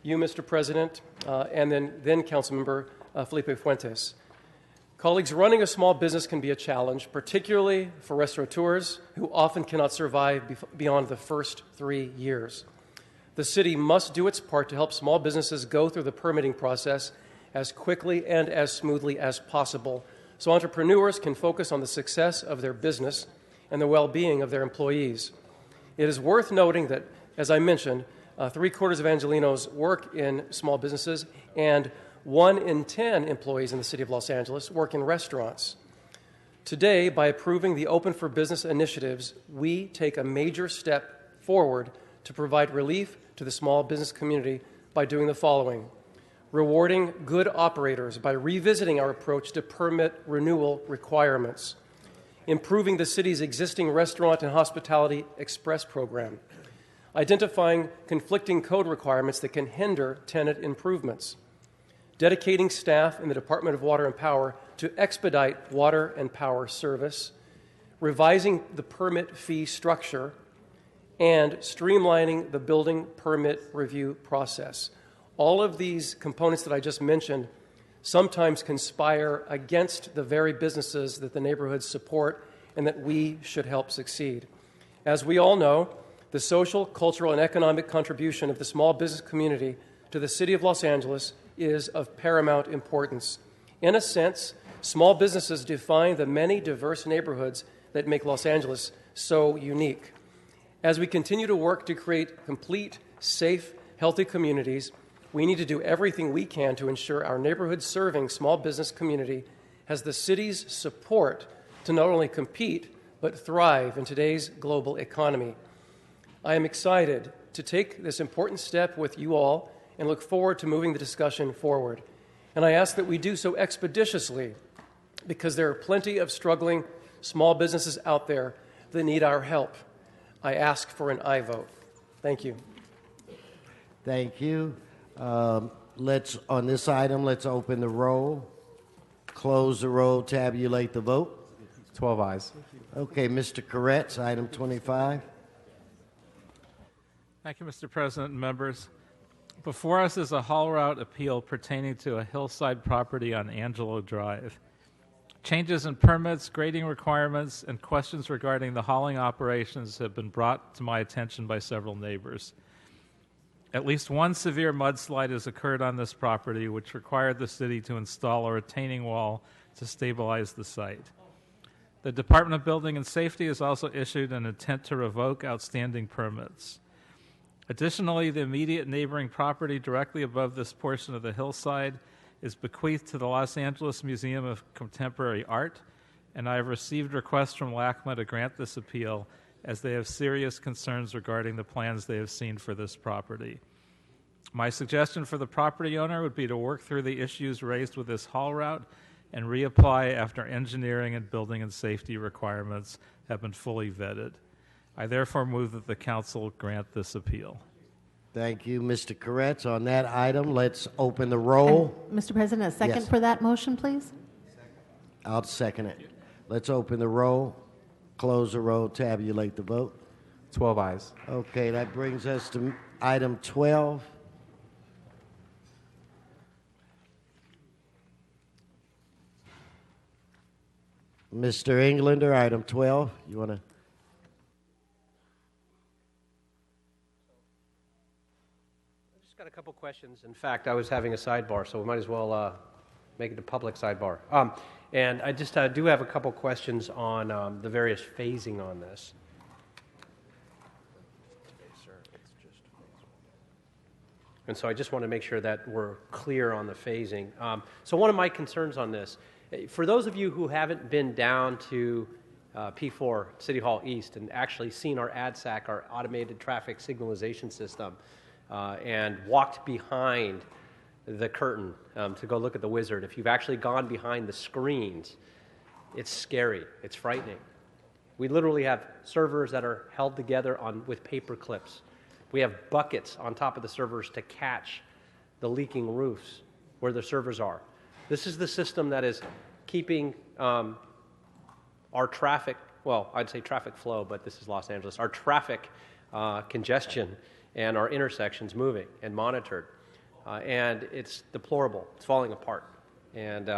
you, Mr. President, and then Councilmember Felipe Fuentes. Colleagues, running a small business can be a challenge, particularly for restaurateurs who often cannot survive beyond the first 3 years. The city must do its part to help small businesses go through the permitting process as quickly and as smoothly as possible so entrepreneurs can focus on the success of their business and the well-being of their employees. It is worth noting that, as I mentioned, 3/4 of Angelenos work in small businesses, and 1 in 10 employees in the city of Los Angeles work in restaurants. Today, by approving the Open for Business initiatives, we take a major step forward to provide relief to the small business community by doing the following: rewarding good operators by revisiting our approach to permit renewal requirements, improving the city's existing restaurant and hospitality express program, identifying conflicting code requirements that can hinder tenant improvements, dedicating staff in the Department of Water and Power to expedite water and power service, revising the permit fee structure, and streamlining the building permit review process. All of these components that I just mentioned sometimes conspire against the very businesses that the neighborhoods support and that we should help succeed. As we all know, the social, cultural, and economic contribution of the small business community to the city of Los Angeles is of paramount importance. In a sense, small businesses define the many diverse neighborhoods that make Los Angeles so unique. As we continue to work to create complete, safe, healthy communities, we need to do everything we can to ensure our neighborhood-serving small business community has the city's support to not only compete, but thrive in today's global economy. I am excited to take this important step with you all and look forward to moving the discussion forward. And I ask that we do so expeditiously because there are plenty of struggling small businesses out there that need our help. I ask for an aye vote. Thank you. Thank you. On this item, let's open the roll, close the roll, tabulate the vote. 12 ayes. Okay, Mr. Koretz, item 25. Thank you, Mr. President and members. Before us is a haul route appeal pertaining to a hillside property on Angelo Drive. Changes in permits, grading requirements, and questions regarding the hauling operations have been brought to my attention by several neighbors. At least one severe mudslide has occurred on this property, which required the city to install a retaining wall to stabilize the site. The Department of Building and Safety has also issued an intent to revoke outstanding permits. Additionally, the immediate neighboring property directly above this portion of the hillside is bequeathed to the Los Angeles Museum of Contemporary Art, and I have received requests from LACMA to grant this appeal as they have serious concerns regarding the plans they have seen for this property. My suggestion for the property owner would be to work through the issues raised with this haul route and reapply after engineering and building and safety requirements have been fully vetted. I therefore move that the council grant this appeal. Thank you, Mr. Koretz. On that item, let's open the roll. And, Mr. President, a second Yes. for that motion, please? I'll second it. Let's open the roll, close the roll, tabulate the vote. 12 ayes. Okay, that brings us to item 12. Mr. Englander, item 12. You want to? Got a couple questions. In fact, I was having a sidebar, so we might as well make it a public sidebar. And I just do have a couple questions on the various phasing on this. And so I just want to make sure that we're clear on the phasing. So one of my concerns on this, for those of you who haven't been down to P4 City Hall East and actually seen our ADSAC, our automated traffic signalization system, and walked behind the curtain to go look at the wizard. If you've actually gone behind the screens, it's scary. It's frightening. We literally have servers that are held together with paper clips. We have buckets on top of the servers to catch the leaking roofs where the servers are. This is the system that is keeping our traffic, well, I'd say traffic flow, but this is Los Angeles, our traffic congestion and our intersections moving and monitored. And it's deplorable. It's falling apart. And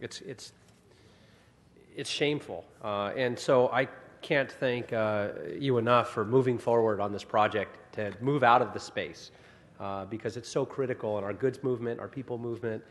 it's shameful. And so I can't thank you enough for moving forward on this project to move out of the space because it's so critical in our goods movement, our people movement,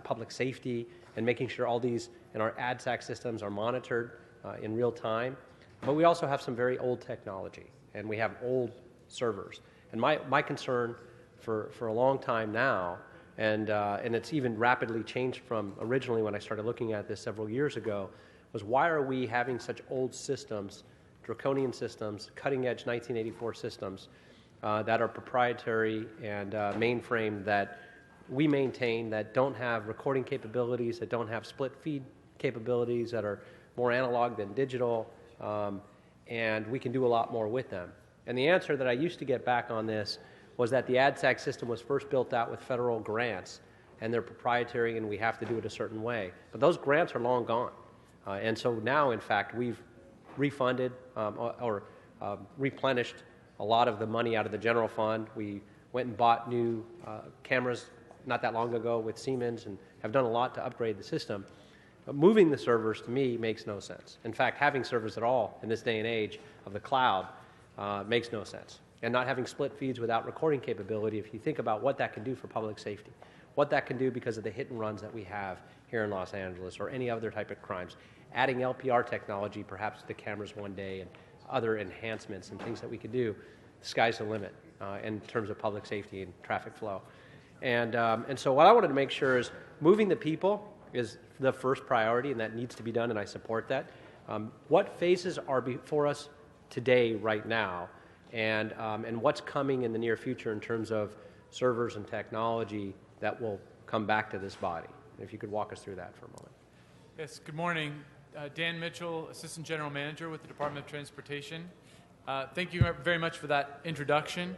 public safety, and making sure all these in our ADSAC systems are monitored in real time. But we also have some very old technology, and we have old servers. And my concern for a long time now, and it's even rapidly changed from originally when I started looking at this several years ago, was why are we having such old systems, draconian systems, cutting-edge 1984 systems that are proprietary and mainframe that we maintain that don't have recording capabilities, that don't have split feed capabilities, that are more analog than digital, and we can do a lot more with them. And the answer that I used to get back on this was that the ADSAG system was first built out with federal grants, and they're proprietary and we have to do it a certain way. But those grants are long gone. And so now, in fact, we've refunded or replenished a lot of the money out of the general fund. We went and bought new cameras not that long ago with Siemens and have done a lot to upgrade the system. But moving the servers, to me, makes no sense. In fact, having servers at all in this day and age of the cloud makes no sense. And not having split feeds without recording capability, if you think about what that can do for public safety, what that can do because of the hit and runs that we have here in Los Angeles or any other type of crimes, adding LPR technology perhaps to the cameras one day and other enhancements and things that we could do, the sky's the limit in terms of public safety and traffic flow. And so what I wanted to make sure is moving the people is the first priority, and that needs to be done, and I support that. What phases are before us today, right now, and what's coming in the near future in terms of servers and technology that will come back to this body? If you could walk us through that for a moment. Yes, good morning. Dan Mitchell, Assistant General Manager with the Department of Transportation. Thank you very much for that introduction.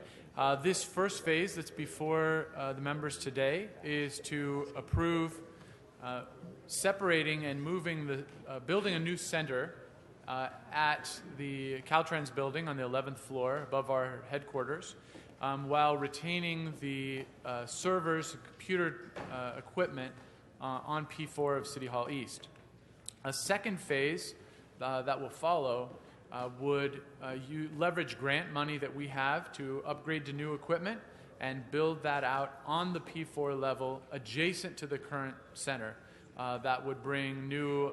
This first phase that's before the members today is to approve separating and moving building a new center at the Caltrans building on the 11th floor above our headquarters, while retaining the servers, computer equipment on P4 of City Hall East. A second phase that will follow would leverage grant money that we have to upgrade to new equipment and build that out on the P4 level adjacent to the current center. That would bring new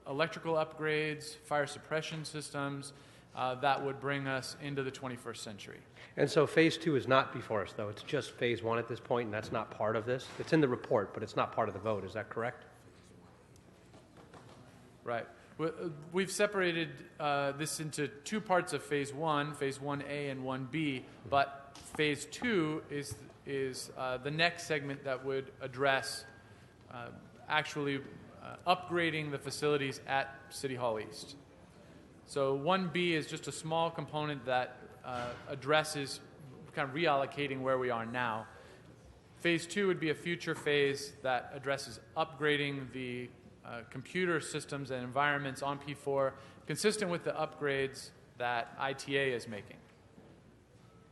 electrical upgrades, fire suppression systems, that would bring us into the 21st century. And so phase 2 is not before us, though. It's just phase 1 at this point, and that's not part of this. It's in the report, but it's not part of the vote. Is that correct? Right. We've separated this into two parts of phase 1, phase 1A and 1B, but phase 2 is the next segment that would address actually upgrading the facilities at City Hall East. So 1B is just a small component that addresses kind of reallocating where we are now. Phase 2 would be a future phase that addresses upgrading the computer systems and environments on P4 consistent with the upgrades that ITA is making.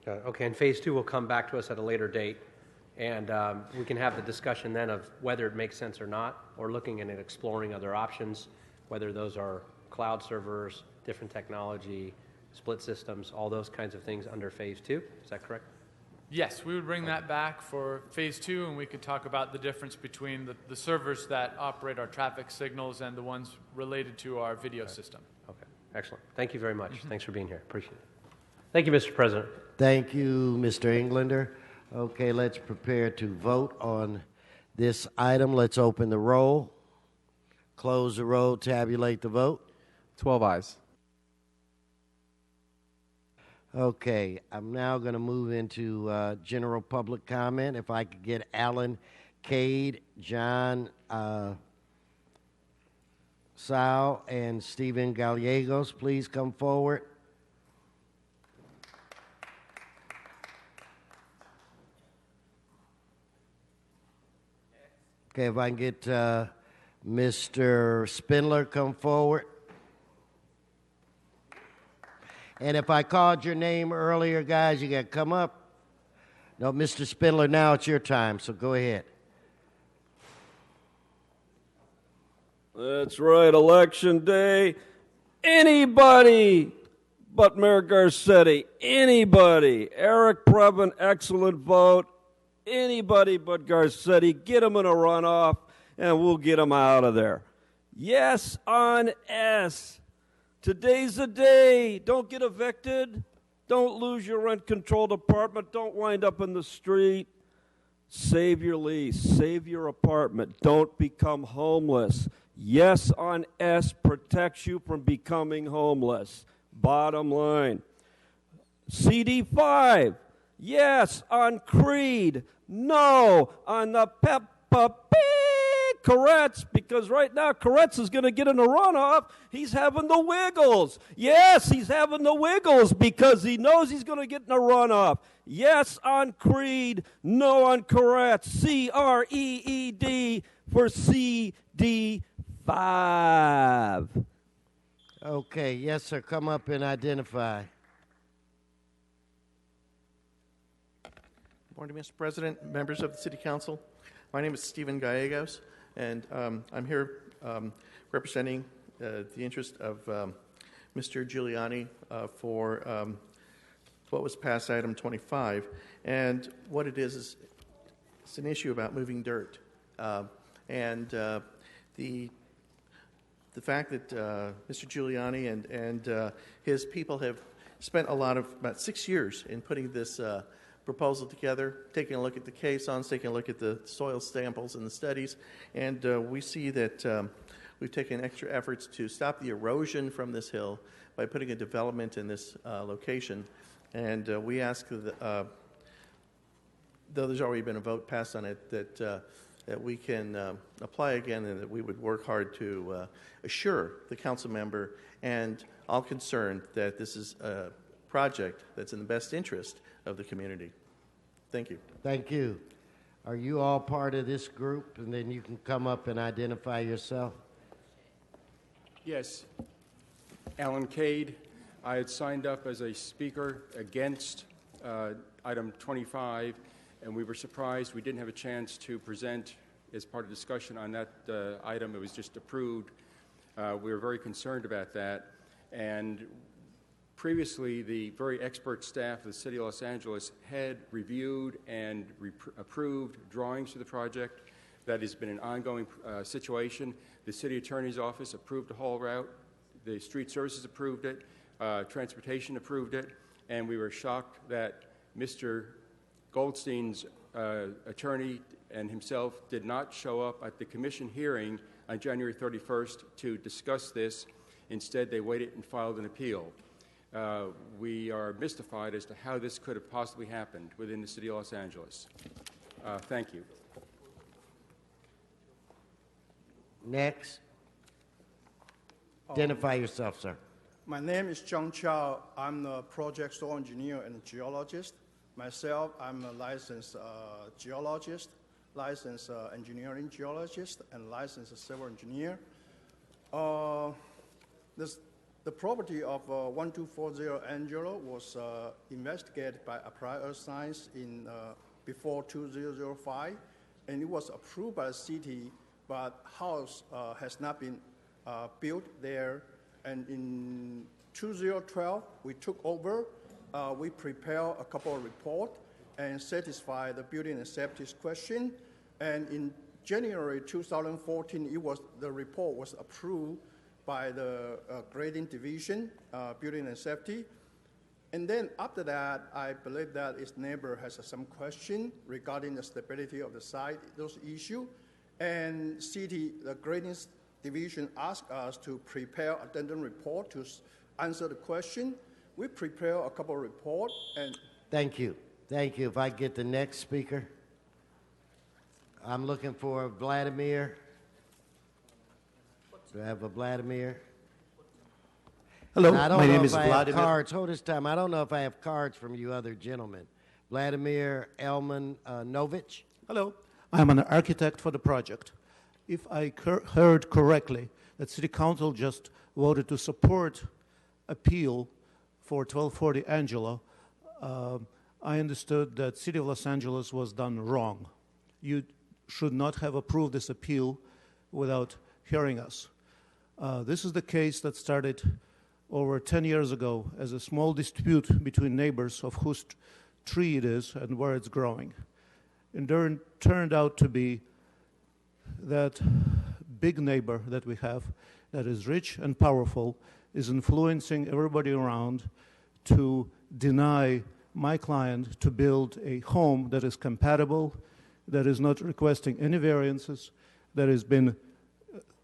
Okay, and phase 2 will come back to us at a later date, and we can have the discussion then of whether it makes sense or not, or looking at exploring other options, whether those are cloud servers, different technology, split systems, all those kinds of things under phase 2. Is that correct? Yes, we would bring that back for phase 2, and we could talk about the difference between the servers that operate our traffic signals and the ones related to our video system. Okay, excellent. Thank you very much. Thanks for being here. Appreciate it. Thank you, Mr. President. Thank you, Mr. Englander. Okay, let's prepare to vote on this item. Let's open the roll, close the roll, tabulate the vote. 12 ayes. Okay, I'm now going to move into general public comment. If I could get Alan Cade, John Sao, and Stephen Gallegos, please come forward. Okay, if I can get Mr. Spindler come forward. And if I called your name earlier, guys, you got to come up. No, Mr. Spindler, now it's your time, so go ahead. That's right, Election Day. Anybody but Mayor Garcetti, anybody. Eric Previn, excellent vote. Anybody but Garcetti, get him in a runoff, and we'll get him out of there. Yes on S. Today's the day. Don't get evicted. Don't lose your rent-controlled apartment. Don't wind up in the street. Save your lease. Save your apartment. Don't become homeless. Yes on S protects you from becoming homeless. Bottom line. CD5, yes on Creed, no on the Peppa Pig. Koretz, because right now Koretz is going to get in a runoff. He's having the wiggles. Yes, he's having the wiggles because he knows he's going to get in a runoff. Yes on Creed, no on Koretz. C-R-E-E-D for CD5. Okay, yes, sir. Come up and identify. Morning, Mr. President, members of the City Council. My name is Stephen Gallegos, and I'm here representing the interest of Mr. Giuliani for what was passed item 25. And what it is it's an issue about moving dirt. And the fact that Mr. Giuliani and his people have spent about 6 years in putting this proposal together, taking a look at the caissons, taking a look at the soil samples and the studies, and we see that we've taken extra efforts to stop the erosion from this hill by putting a development in this location. And we ask, though there's already been a vote passed on it, that we can apply again and that we would work hard to assure the council member and all concerned that this is a project that's in the best interest of the community. Thank you. Thank you. Are you all part of this group? And then you can come up and identify yourself. Yes. Alan Cade. I had signed up as a speaker against item 25, and we were surprised we didn't have a chance to present as part of discussion on that item. It was just approved. We were very concerned about that. And previously, the very expert staff of the City of Los Angeles had reviewed and approved drawings for the project. That has been an ongoing situation. The City Attorney's Office approved the haul route. The Street Services approved it. Transportation approved it. And we were shocked that Mr. Goldstein's attorney and himself did not show up at the commission hearing on January 31st to discuss this. Instead, they waited and filed an appeal. We are mystified as to how this could have possibly happened within the City of Los Angeles. Thank you. Next. Identify yourself, sir. My name is John Chow. I'm the project soil engineer and geologist. Myself, I'm a licensed geologist, licensed engineering geologist, and licensed civil engineer. The property of 1240 Angelo was investigated by Applied Earth Science in before 2005, and it was approved by the city, but house has not been built there. And in 2012, we took over. We prepared a couple of reports and satisfied the building and safety question. And in January 2014, the report was approved by the grading division, building and safety. And then after that, I believe that its neighbor has some question regarding the stability of the site, those issues. And the grading division asked us to prepare addendum report to answer the question. We prepare a couple of reports and... Thank you. Thank you. If I get the next speaker. I'm looking for Vladimir. Do I have a Vladimir? Hello, my name is Vladimir. Cards. Hold this time. I don't know if I have cards from you other gentlemen. Vladimir Elman Novich. Hello. I'm an architect for the project. If I heard correctly, that City Council just voted to support appeal for 1240 Angelo, I understood that City of Los Angeles was done wrong. You should not have approved this appeal without hearing us. This is the case that started over 10 years ago as a small dispute between neighbors of whose tree it is and where it's growing. And then turned out to be that big neighbor that we have that is rich and powerful is influencing everybody around to deny my client to build a home that is compatible, that is not requesting any variances, that has been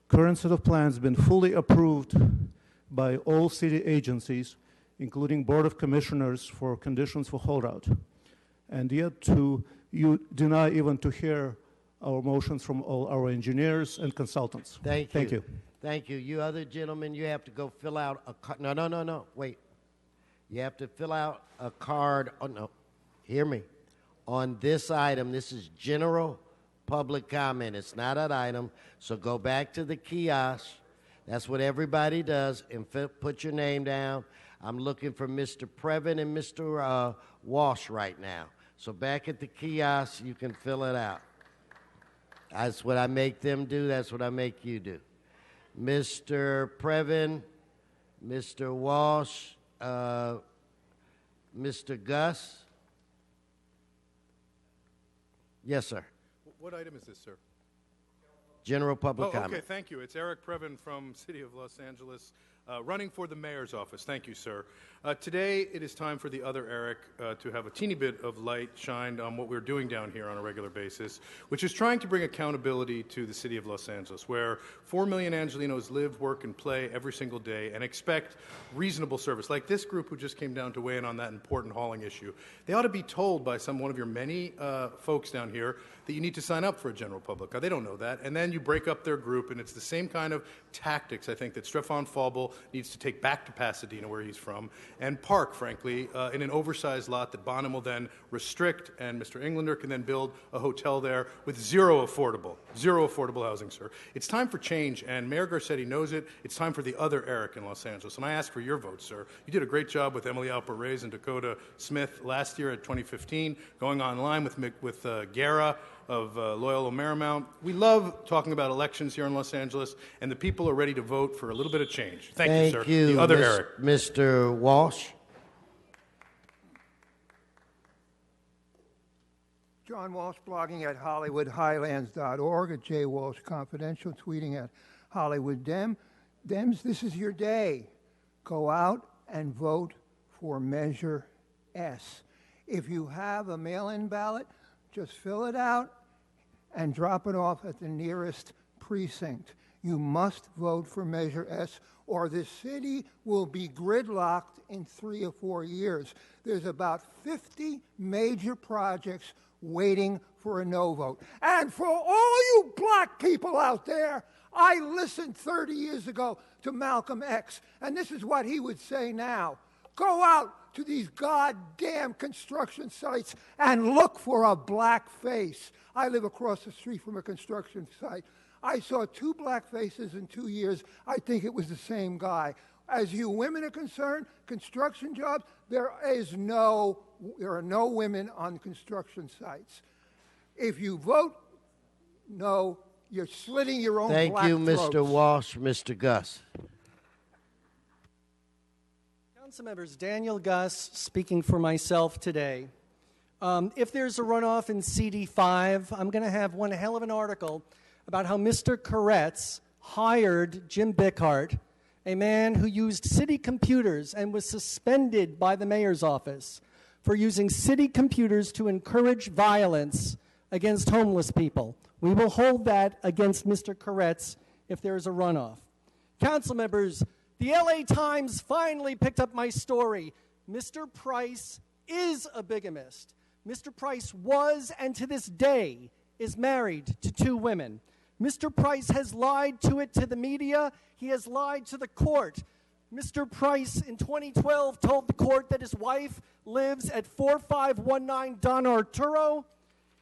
Current set of plans been fully approved by all city agencies, including Board of Commissioners for conditions for holdout. And yet you deny even to hear our motions from all our engineers and consultants. Thank Thank you. Thank you. You other gentlemen, you have to go fill out a card. No. Wait. You have to fill out a card. Oh, no. Hear me. On this item, this is general public comment. It's not an item. So go back to the kiosk. That's what everybody does. And put your name down. I'm looking for Mr. Previn and Mr. Walsh right now. So back at the kiosk, you can fill it out. That's what I make them do. That's what I make you do. Mr. Previn, Mr. Walsh, Mr. Gus. Yes, sir. What item is this, sir? General public comment. Okay, thank you. It's Eric Previn from City of Los Angeles, running for the mayor's office. Thank you, sir. Today, it is time for the other Eric to have a teeny bit of light shined on what we're doing down here on a regular basis, which is trying to bring accountability to the City of Los Angeles, where 4 million Angelinos live, work, and play every single day and expect reasonable service. Like this group who just came down to weigh in on that important hauling issue. They ought to be told by one of your many folks down here that you need to sign up for a general public. They don't know that. And then you break up their group, and it's the same kind of tactics, I think, that Stefan Faubel needs to take back to Pasadena, where he's from, and park, frankly, in an oversized lot that Bonham will then restrict, and Mr. Englander can then build a hotel there with zero affordable housing, sir. It's time for change, and Mayor Garcetti knows it. It's time for the other Eric in Los Angeles, and I ask for your vote, sir. You did a great job with Emily Alper Reyes and Dakota Smith last year at 2015, going online with Guerra of Loyola Marymount. We love talking about elections here in Los Angeles, and the people are ready to vote for a little bit of change. Thank you, sir. The other Eric. Mr. Walsh. John Walsh, blogging at HollywoodHighlands.org, at J. Walsh Confidential, tweeting at Hollywood Dems, this is your day. Go out and vote for Measure S. If you have a mail-in ballot, just fill it out and drop it off at the nearest precinct. You must vote for Measure S, or the city will be gridlocked in 3 or 4 years. There's about 50 major projects waiting for a no vote. And for all you black people out there, I listened 30 years ago to Malcolm X, and this is what he would say now. Go out to these goddamn construction sites and look for a black face. I live across the street from a construction site. I saw 2 black faces in 2 years. I think it was the same guy. As you women are concerned, construction jobs, there are no women on construction sites. If you vote no, you're slitting your own black throats. Thank you, Mr. Walsh. Mr. Gus. Council members, Daniel Gus speaking for myself today. If there's a runoff in CD5, I'm going to have one hell of an article about how Mr. Koretz hired Jim Bickhart, a man who used city computers and was suspended by the mayor's office for using city computers to encourage violence against homeless people. We will hold that against Mr. Koretz if there is a runoff. Council members, the LA Times finally picked up my story. Mr. Price is a bigamist. Mr. Price was, and to this day, is married to 2 women. Mr. Price has lied to the media. He has lied to the court. Mr. Price, in 2012, told the court that his wife lives at 4519 Don Arturo.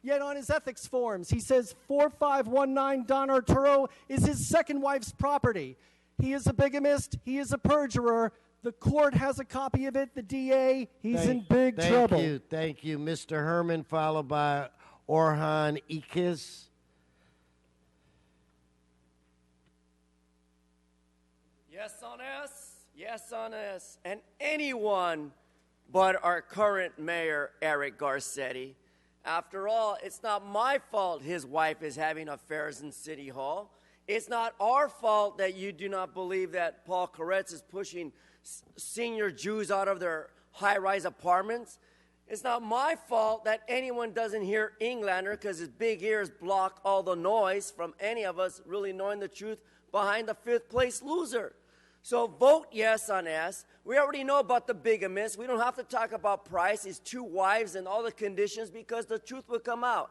Yet on his ethics forms, he says 4519 Don Arturo is his second wife's property. He is a bigamist. He is a perjurer. The court has a copy of it. The DA, he's in big trouble. Thank you. Mr. Herman, followed by Orhan Ikiz. Yes on us, yes on us, and anyone but our current mayor, Eric Garcetti. After all, it's not my fault his wife is having affairs in City Hall. It's not our fault that you do not believe that Paul Koretz is pushing senior Jews out of their high-rise apartments. It's not my fault that anyone doesn't hear Englander because his big ears block all the noise from any of us really knowing the truth behind the fifth place loser. So vote yes on S. We already know about the bigamist. We don't have to talk about Price, his 2 wives, and all the conditions because the truth will come out.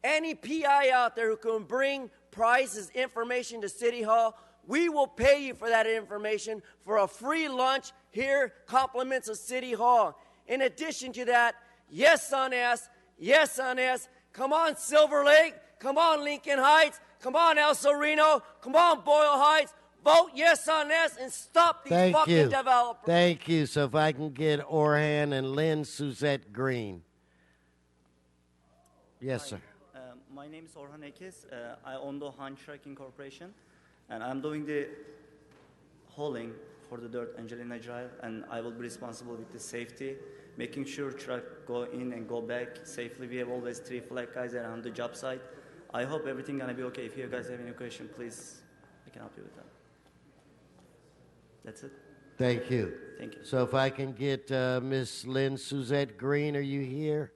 Any PI out there who can bring Price's information to City Hall, we will pay you for that information for a free lunch here, compliments of City Hall. In addition to that, yes on S, yes on S. Come on, Silver Lake. Come on, Lincoln Heights. Come on, El Sereno. Come on, Boyle Heights. Vote yes on S and stop these fucking developers. Thank you. So if I can get Orhan and Lynn Suzette Green. Yes, sir. My name is Orhan Ekiz. I own the Han Trucking Corporation, and I'm doing the hauling for the dirt Angelina Drive, and I will be responsible with the safety, making sure truck go in and go back safely. We have always 3 flag guys around the job site. I hope everything gonna be okay. If you guys have any question, please, I can help you with that. That's it. Thank you. Thank you. So if I can get Miss Lynn Suzette Green, are you here?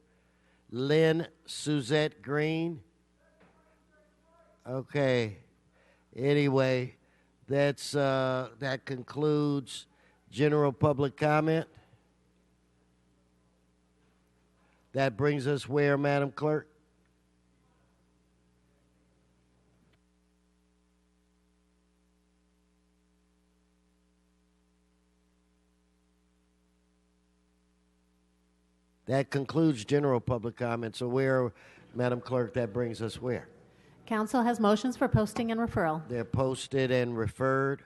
Lynn Suzette Green? Okay. Anyway, that concludes general public comment. That brings us where, Madam Clerk? That concludes general public comment. So where, Madam Clerk, that brings us where? Council has motions for posting and referral. They're posted and referred.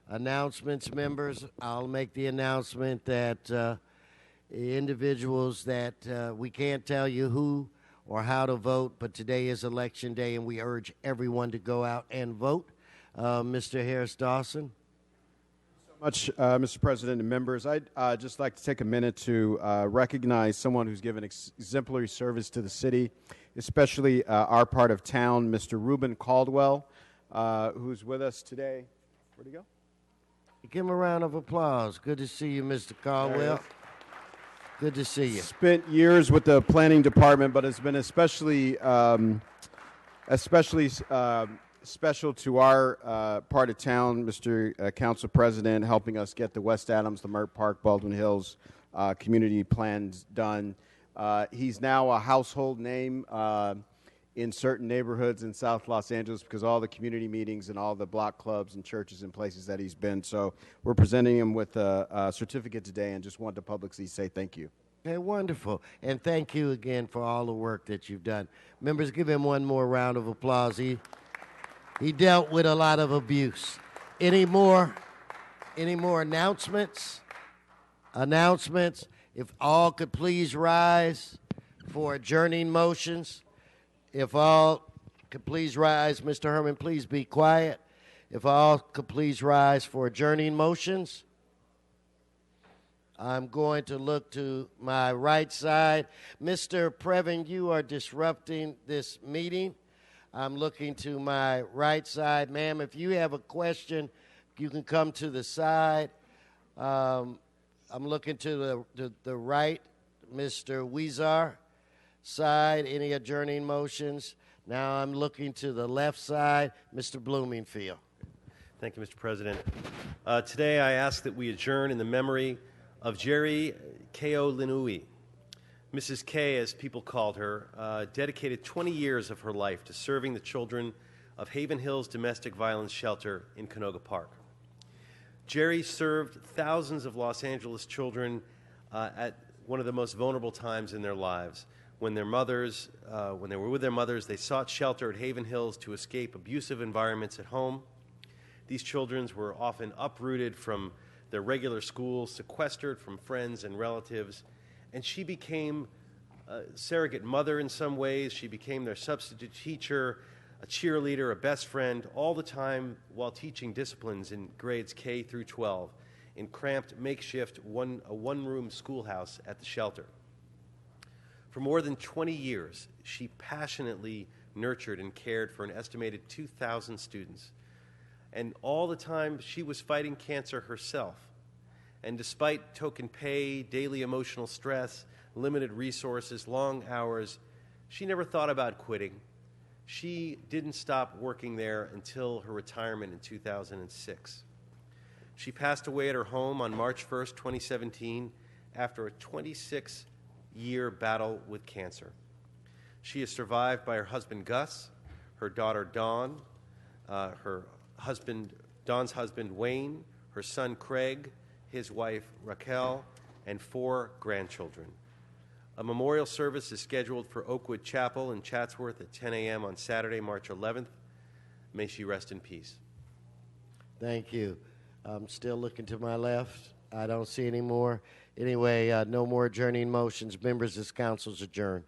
Announcements, members. I'll make the announcement that individuals that we can't tell you who or how to vote, but today is Election Day, and we urge everyone to go out and vote. Mr. Harris Dawson. Much, Mr. President and members. I'd just like to take a minute to recognize someone who's given exemplary service to the city, especially our part of town, Mr. Reuben Caldwell, who's with us today. Where'd he go? Give him a round of applause. Good to see you, Mr. Caldwell. Good to see you. Spent years with the planning department, but has been especially special to our part of town, Mr. Council President, helping us get the West Adams, the Mert Park, Baldwin Hills community plans done. He's now a household name in certain neighborhoods in South Los Angeles because all the community meetings and all the block clubs and churches and places that he's been. So we're presenting him with a certificate today and just wanted to publicly say thank you. Okay, wonderful. And thank you again for all the work that you've done. Members, give him one more round of applause. He dealt with a lot of abuse. Any more announcements? Announcements. If all could please rise for adjourning motions. If all could please rise, Mr. Herman, please be quiet. If all could please rise for adjourning motions. I'm going to look to my right side. Mr. Previn, you are disrupting this meeting. I'm looking to my right side. Ma'am, if you have a question, you can come to the side. I'm looking to the right, Mr. Weezar side. Any adjourning motions? Now I'm looking to the left side, Mr. Bloomingfield. Thank you, Mr. President. Today I ask that we adjourn in the memory of Jerry K.O. Linui. Mrs. K, as people called her, dedicated 20 years of her life to serving the children of Haven Hills Domestic Violence Shelter in Canoga Park. Jerry served thousands of Los Angeles children at one of the most vulnerable times in their lives. When they were with their mothers, they sought shelter at Haven Hills to escape abusive environments at home. These children were often uprooted from their regular schools, sequestered from friends and relatives, and she became a surrogate mother in some ways. She became their substitute teacher, a cheerleader, a best friend, all the time while teaching disciplines in grades K through 12 in cramped makeshift a one-room schoolhouse at the shelter. For more than 20 years, she passionately nurtured and cared for an estimated 2,000 students. And all the time, she was fighting cancer herself. And despite token pay, daily emotional stress, limited resources, long hours, she never thought about quitting. She didn't stop working there until her retirement in 2006. She passed away at her home on March 1st, 2017, after a 26-year battle with cancer. She is survived by her husband, Gus, her daughter, Dawn, Dawn's husband, Wayne, her son, Craig, his wife, Raquel, and 4 grandchildren. A memorial service is scheduled for Oakwood Chapel in Chatsworth at 10 a.m. on Saturday, March 11th. May she rest in peace. Thank you. I'm still looking to my left. I don't see any more. Anyway, no more adjourning motions. Members, this council's adjourned.